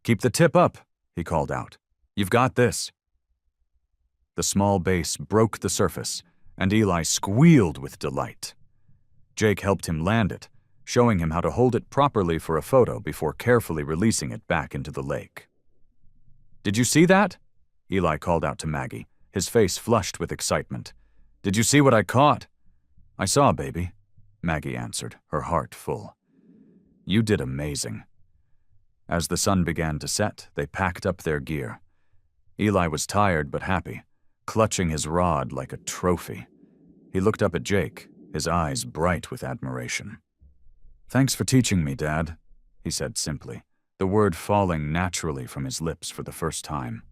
"Keep the tip up," he called out. "You've got this." The small base broke the surface, and Eli squealed with delight. Jake helped him land it, showing him how to hold it properly for a photo before carefully releasing it back into the lake. "Did you see that?" Eli called out to Maggie, his face flushed with excitement. "Did you see what I caught?" "I saw, baby," Maggie answered, her heart full. "You did amazing." As the sun began to set, they packed up their gear. Eli was tired but happy, clutching his rod like a trophy. He looked up at Jake, his eyes bright with admiration. "Thanks for teaching me, Dad," he said simply, the word falling naturally from his lips for the first time.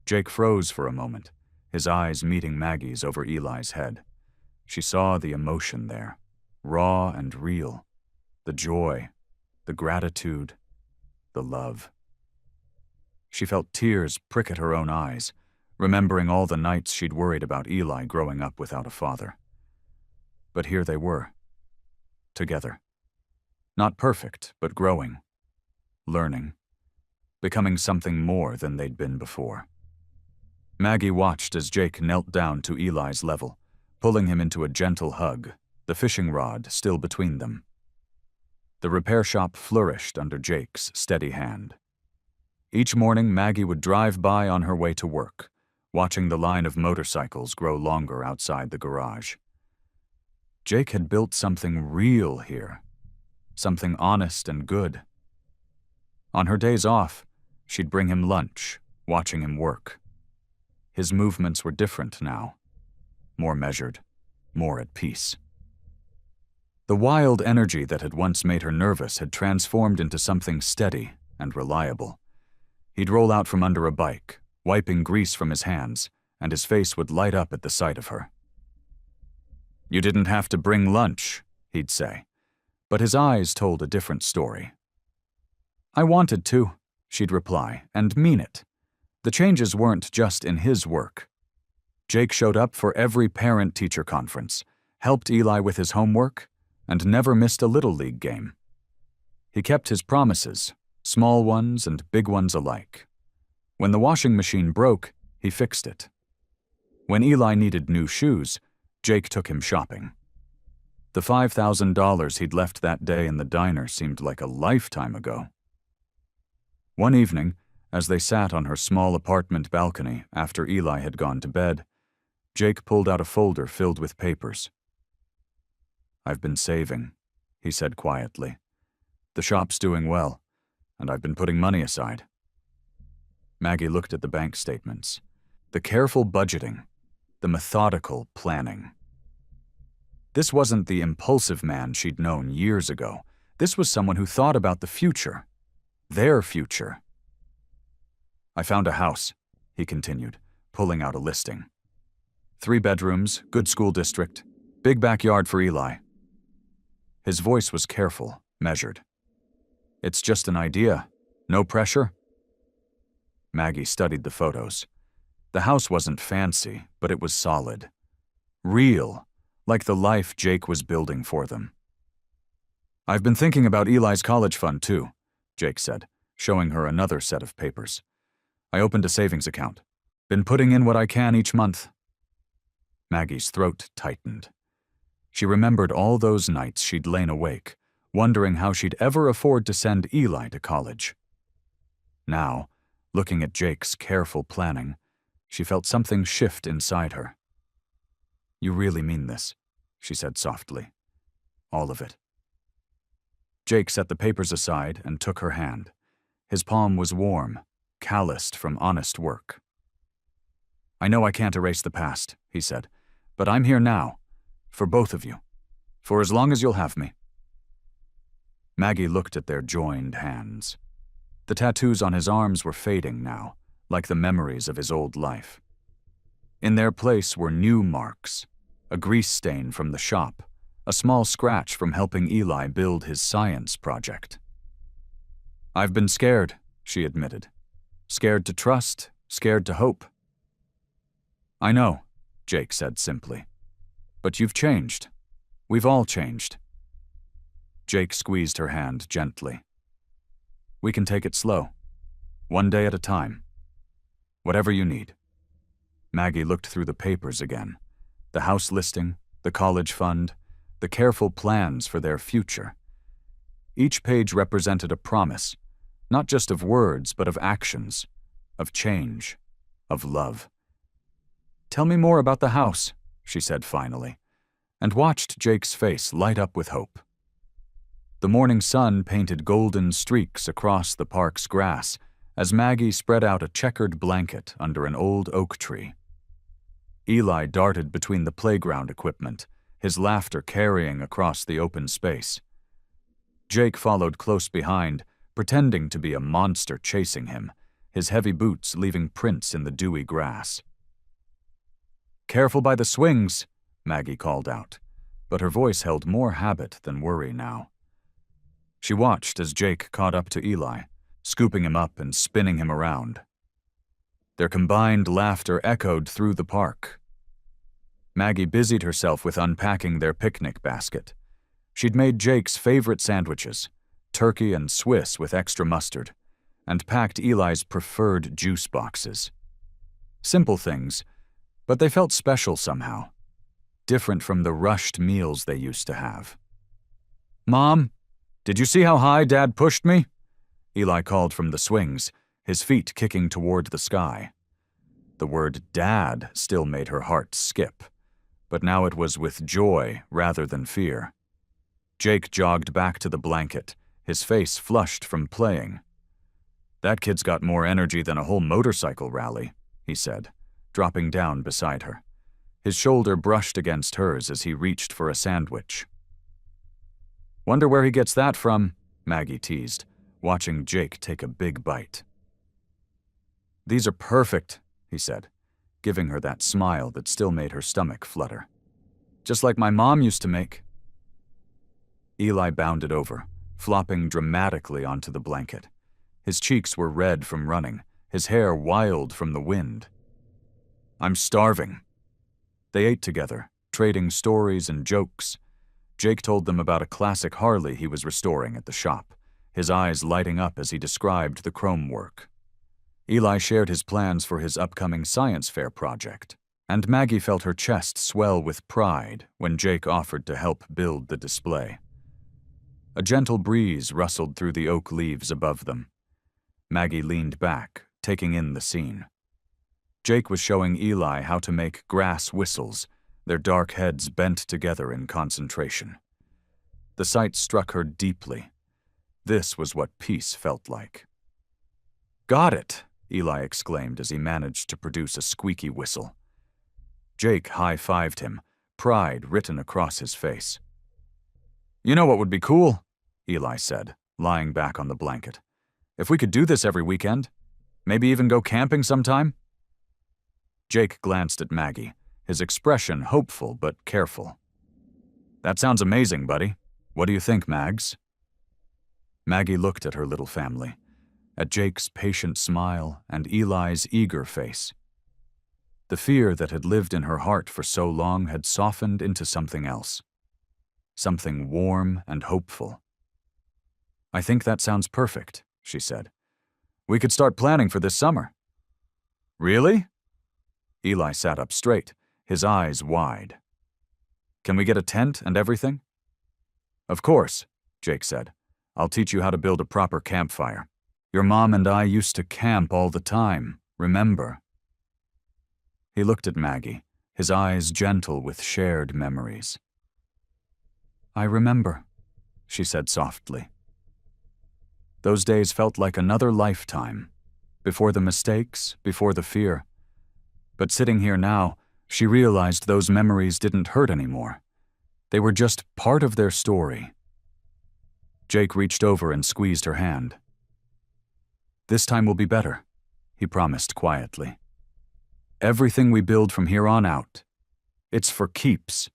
Jake froze for a moment, his eyes meeting Maggie's over Eli's head. She saw the emotion there, raw and real, the joy, the gratitude, the love. She felt tears prick at her own eyes, remembering all the nights she'd worried about Eli growing up without a father. But here they were, together. Not perfect, but growing, learning, becoming something more than they'd been before. Maggie watched as Jake knelt down to Eli's level, pulling him into a gentle hug, the fishing rod still between them. The repair shop flourished under Jake's steady hand. Each morning, Maggie would drive by on her way to work, watching the line of motorcycles grow longer outside the garage. Jake had built something real here, something honest and good. On her days off, she'd bring him lunch, watching him work. His movements were different now, more measured, more at peace. The wild energy that had once made her nervous had transformed into something steady and reliable. He'd roll out from under a bike, wiping grease from his hands, and his face would light up at the sight of her. "You didn't have to bring lunch," he'd say, but his eyes told a different story. "I wanted to," she'd reply, and mean it. The changes weren't just in his work. Jake showed up for every parent-teacher conference, helped Eli with his homework, and never missed a Little League game. He kept his promises, small ones and big ones alike. When the washing machine broke, he fixed it. When Eli needed new shoes, Jake took him shopping. The $5,000 he'd left that day in the diner seemed like a lifetime ago. One evening, as they sat on her small apartment balcony after Eli had gone to bed, Jake pulled out a folder filled with papers. "I've been saving," he said quietly. "The shop's doing well, and I've been putting money aside." Maggie looked at the bank statements. The careful budgeting, the methodical planning. This wasn't the impulsive man she'd known years ago. This was someone who thought about the future, their future. "I found a house," he continued, pulling out a listing. 3 bedrooms, good school district, big backyard for Eli. His voice was careful, measured. "It's just an idea. No pressure?" Maggie studied the photos. The house wasn't fancy, but it was solid. Real, like the life Jake was building for them. "I've been thinking about Eli's college fund, too," Jake said, showing her another set of papers. "I opened a savings account. Been putting in what I can each month." Maggie's throat tightened. She remembered all those nights she'd lain awake, wondering how she'd ever afford to send Eli to college. Now, looking at Jake's careful planning, she felt something shift inside her. "You really mean this," she said softly. "All of it." Jake set the papers aside and took her hand. His palm was warm, calloused from honest work. "I know I can't erase the past," he said, "but I'm here now, for both of you, for as long as you'll have me." Maggie looked at their joined hands. The tattoos on his arms were fading now, like the memories of his old life. In their place were new marks, a grease stain from the shop, a small scratch from helping Eli build his science project. "I've been scared," she admitted. "Scared to trust, scared to hope." "I know," Jake said simply. "But you've changed. We've all changed." Jake squeezed her hand gently. "We can take it slow, one day at a time. Whatever you need." Maggie looked through the papers again. The house listing, the college fund, the careful plans for their future. Each page represented a promise, not just of words, but of actions, of change, of love. "Tell me more about the house," she said finally, and watched Jake's face light up with hope. The morning sun painted golden streaks across the park's grass as Maggie spread out a checkered blanket under an old oak tree. Eli darted between the playground equipment, his laughter carrying across the open space. Jake followed close behind, pretending to be a monster chasing him, his heavy boots leaving prints in the dewy grass. "Careful by the swings," Maggie called out, but her voice held more habit than worry now. She watched as Jake caught up to Eli, scooping him up and spinning him around. Their combined laughter echoed through the park. Maggie busied herself with unpacking their picnic basket. She'd made Jake's favorite sandwiches, turkey and Swiss with extra mustard, and packed Eli's preferred juice boxes. Simple things, but they felt special somehow, different from the rushed meals they used to have. "Mom, did you see how high Dad pushed me?" Eli called from the swings, his feet kicking toward the sky. The word "Dad" still made her heart skip, but now it was with joy rather than fear. Jake jogged back to the blanket, his face flushed from playing. "That kid's got more energy than a whole motorcycle rally," he said, dropping down beside her. His shoulder brushed against hers as he reached for a sandwich. "Wonder where he gets that from," Maggie teased, watching Jake take a big bite. "These are perfect," he said, giving her that smile that still made her stomach flutter. "Just like my mom used to make." Eli bounded over, flopping dramatically onto the blanket. His cheeks were red from running, his hair wild from the wind. "I'm starving." They ate together, trading stories and jokes. Jake told them about a classic Harley he was restoring at the shop, his eyes lighting up as he described the chrome work. Eli shared his plans for his upcoming science fair project, and Maggie felt her chest swell with pride when Jake offered to help build the display. A gentle breeze rustled through the oak leaves above them. Maggie leaned back, taking in the scene. Jake was showing Eli how to make grass whistles, their dark heads bent together in concentration. The sight struck her deeply. This was what peace felt like. "Got it," Eli exclaimed as he managed to produce a squeaky whistle. Jake high-fived him, pride written across his face. "You know what would be cool?" Eli said, lying back on the blanket. "If we could do this every weekend. Maybe even go camping sometime?" Jake glanced at Maggie, his expression hopeful but careful. "That sounds amazing, buddy. What do you think, Mags?" Maggie looked at her little family, at Jake's patient smile and Eli's eager face. The fear that had lived in her heart for so long had softened into something else, something warm and hopeful. "I think that sounds perfect," she said. "We could start planning for this summer." "Really?" Eli sat up straight, his eyes wide. "Can we get a tent and everything?" "Of course," Jake said. "I'll teach you how to build a proper campfire. Your mom and I used to camp all the time, remember?" He looked at Maggie, his eyes gentle with shared memories. "I remember," she said softly. Those days felt like another lifetime, before the mistakes, before the fear. But sitting here now, she realized those memories didn't hurt anymore. They were just part of their story. Jake reached over and squeezed her hand. "This time will be better," he promised quietly. "Everything we build from here on out, it's for keeps."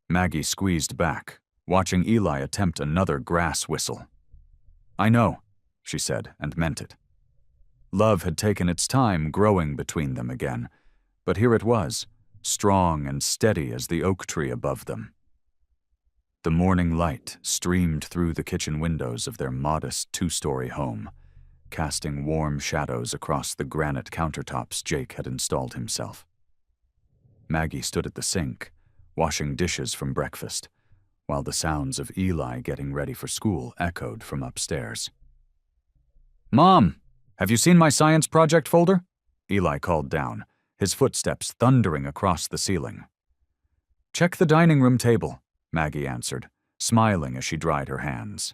Maggie squeezed back, watching Eli attempt another grass whistle. "I know," she said, and meant it. Love had taken its time growing between them again, but here it was, strong and steady as the oak tree above them. The morning light streamed through the kitchen windows of their modest two-story home, casting warm shadows across the granite countertops Jake had installed himself. Maggie stood at the sink, washing dishes from breakfast, while the sounds of Eli getting ready for school echoed from upstairs. "Mom, have you seen my science project folder?" Eli called down, his footsteps thundering across the ceiling. "Check the dining room table," Maggie answered, smiling as she dried her hands.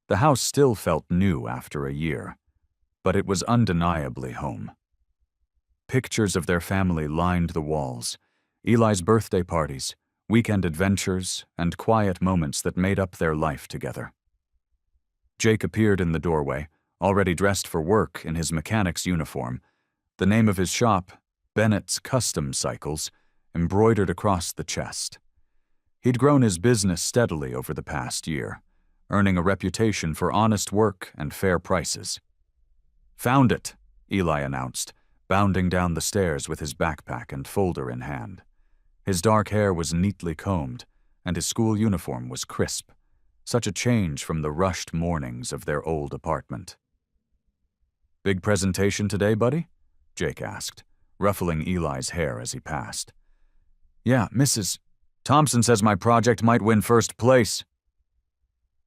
The house still felt new after a year, but it was undeniably home. Pictures of their family lined the walls, Eli's birthday parties, weekend adventures, and quiet moments that made up their life together. Jake appeared in the doorway, already dressed for work in his mechanic's uniform, the name of his shop, Bennett's Custom Cycles, embroidered across the chest. He'd grown his business steadily over the past year, earning a reputation for honest work and fair prices. "Found it," Eli announced, bounding down the stairs with his backpack and folder in hand. His dark hair was neatly combed, and his school uniform was crisp, such a change from the rushed mornings of their old apartment. "Big presentation today, buddy?" Jake asked, ruffling Eli's hair as he passed. "Yeah, Mrs. Thompson says my project might win first place."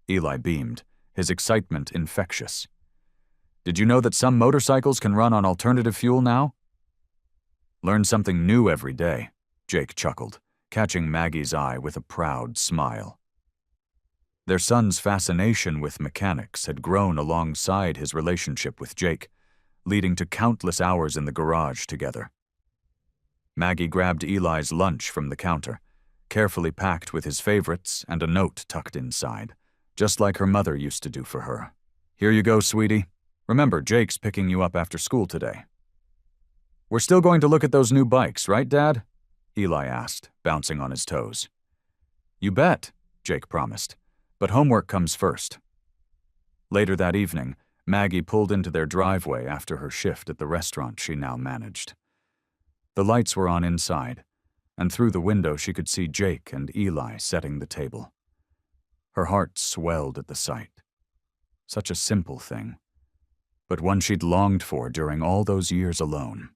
Eli beamed, his excitement infectious. "Did you know that some motorcycles can run on alternative fuel now?" "Learn something new every day," Jake chuckled, catching Maggie's eye with a proud smile. Their son's fascination with mechanics had grown alongside his relationship with Jake, leading to countless hours in the garage together. Maggie grabbed Eli's lunch from the counter, carefully packed with his favorites and a note tucked inside, just like her mother used to do for her. "Here you go, sweetie. Remember, Jake's picking you up after school today." "We're still going to look at those new bikes, right, Dad?" Eli asked, bouncing on his toes. "You bet," Jake promised, "but homework comes first." Later that evening, Maggie pulled into their driveway after her shift at the restaurant she now managed. The lights were on inside, and through the window she could see Jake and Eli setting the table. Her heart swelled at the sight. Such a simple thing, but one she'd longed for during all those years alone.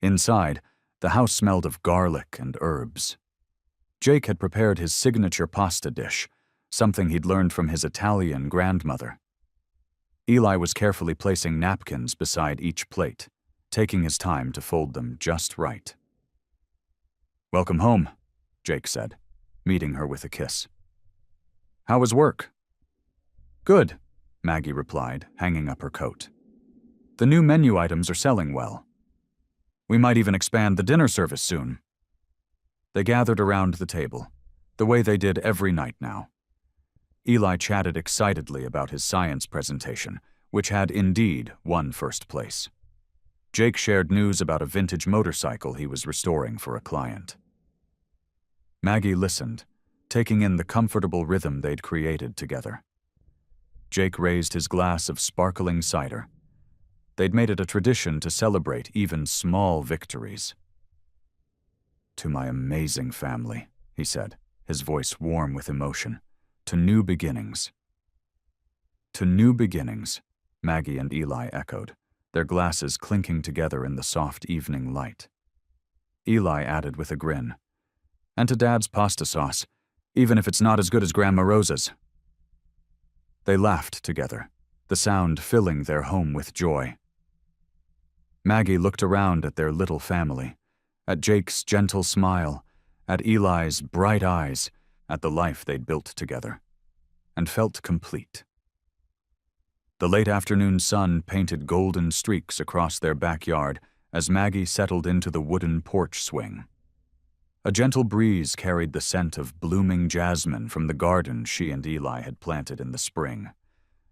Inside, the house smelled of garlic and herbs. Jake had prepared his signature pasta dish, something he'd learned from his Italian grandmother. Eli was carefully placing napkins beside each plate, taking his time to fold them just right. "Welcome home," Jake said, meeting her with a kiss. "How was work?" "Good," Maggie replied, hanging up her coat. "The new menu items are selling well. We might even expand the dinner service soon." They gathered around the table, the way they did every night now. Eli chatted excitedly about his science presentation, which had indeed won first place. Jake shared news about a vintage motorcycle he was restoring for a client. Maggie listened, taking in the comfortable rhythm they'd created together. Jake raised his glass of sparkling cider. They'd made it a tradition to celebrate even small victories. "To my amazing family," he said, his voice warm with emotion. "To new beginnings." "To new beginnings," Maggie and Eli echoed, their glasses clinking together in the soft evening light. Eli added with a grin, "And to Dad's pasta sauce. even if it's not as good as Grandma Rosa's." They laughed together, the sound filling their home with joy. Maggie looked around at their little family, at Jake's gentle smile, at Eli's bright eyes, at the life they'd built together, and felt complete. The late afternoon sun painted golden streaks across their backyard as Maggie settled into the wooden porch swing. A gentle breeze carried the scent of blooming jasmine from the garden she and Eli had planted in the spring.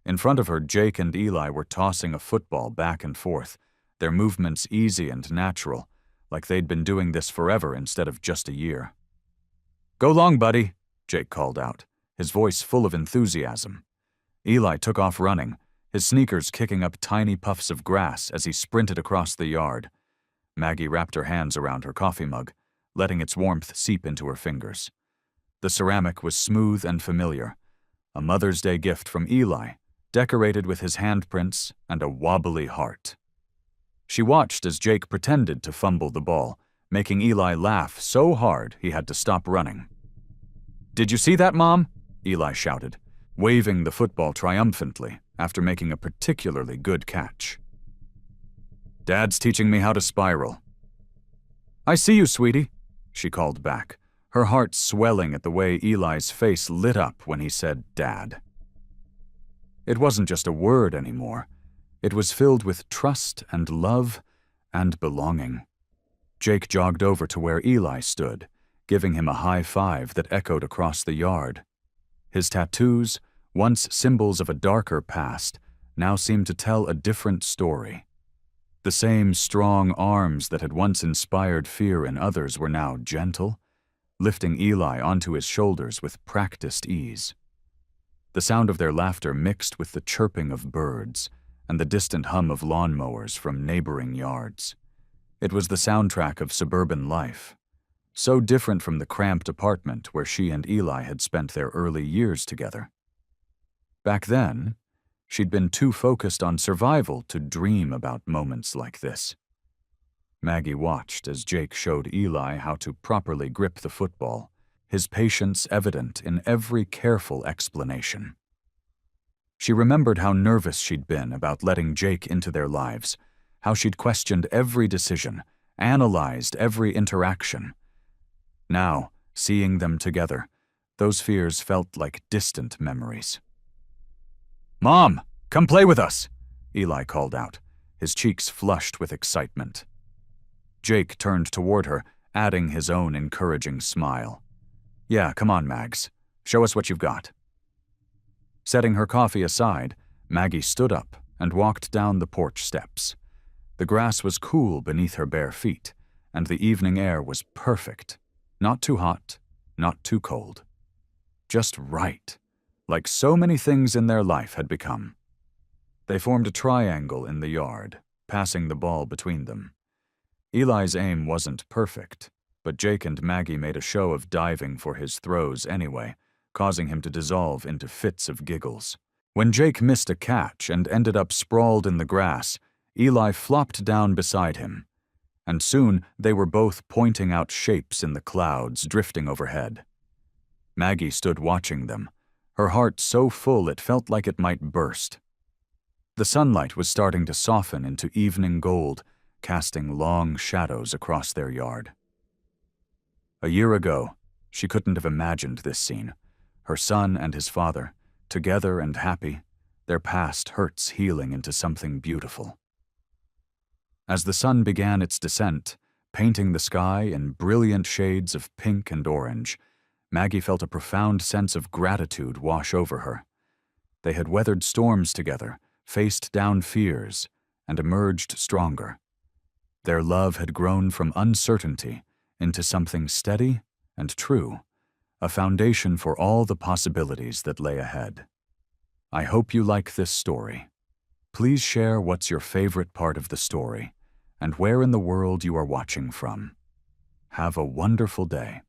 In front of her, Jake and Eli were tossing a football back and forth, their movements easy and natural, like they'd been doing this forever instead of just a year. "Go long, buddy," Jake called out, his voice full of enthusiasm. Eli took off running, his sneakers kicking up tiny puffs of grass as he sprinted across the yard. Maggie wrapped her hands around her coffee mug, letting its warmth seep into her fingers. The ceramic was smooth and familiar, a Mother's Day gift from Eli, decorated with his handprints and a wobbly heart. She watched as Jake pretended to fumble the ball, making Eli laugh so hard he had to stop running. "Did you see that, Mom?" Eli shouted, waving the football triumphantly after making a particularly good catch. "Dad's teaching me how to spiral." "I see you, sweetie," she called back, her heart swelling at the way Eli's face lit up when he said Dad. It wasn't just a word anymore. It was filled with trust and love and belonging. Jake jogged over to where Eli stood, giving him a high five that echoed across the yard. His tattoos, once symbols of a darker past, now seemed to tell a different story. The same strong arms that had once inspired fear in others were now gentle, lifting Eli onto his shoulders with practiced ease. The sound of their laughter mixed with the chirping of birds and the distant hum of lawnmowers from neighboring yards. It was the soundtrack of suburban life, so different from the cramped apartment where she and Eli had spent their early years together. Back then, she'd been too focused on survival to dream about moments like this. Maggie watched as Jake showed Eli how to properly grip the football, his patience evident in every careful explanation. She remembered how nervous she'd been about letting Jake into their lives, how she'd questioned every decision, analyzed every interaction. Now, seeing them together, those fears felt like distant memories. "Mom, come play with us," Eli called out, his cheeks flushed with excitement. Jake turned toward her, adding his own encouraging smile. "Yeah, come on, Mags. Show us what you've got." Setting her coffee aside, Maggie stood up and walked down the porch steps. The grass was cool beneath her bare feet, and the evening air was perfect. Not too hot, not too cold. Just right, like so many things in their life had become. They formed a triangle in the yard, passing the ball between them. Eli's aim wasn't perfect, but Jake and Maggie made a show of diving for his throws anyway, causing him to dissolve into fits of giggles. When Jake missed a catch and ended up sprawled in the grass, Eli flopped down beside him, and soon they were both pointing out shapes in the clouds drifting overhead. Maggie stood watching them, her heart so full it felt like it might burst. The sunlight was starting to soften into evening gold, casting long shadows across their yard. A year ago, she couldn't have imagined this scene. Her son and his father, together and happy, their past hurts healing into something beautiful. As the sun began its descent, painting the sky in brilliant shades of pink and orange, Maggie felt a profound sense of gratitude wash over her. They had weathered storms together, faced down fears, and emerged stronger. Their love had grown from uncertainty into something steady and true, a foundation for all the possibilities that lay ahead. I hope you like this story. Please share what's your favorite part of the story and where in the world you are watching from. Have a wonderful day.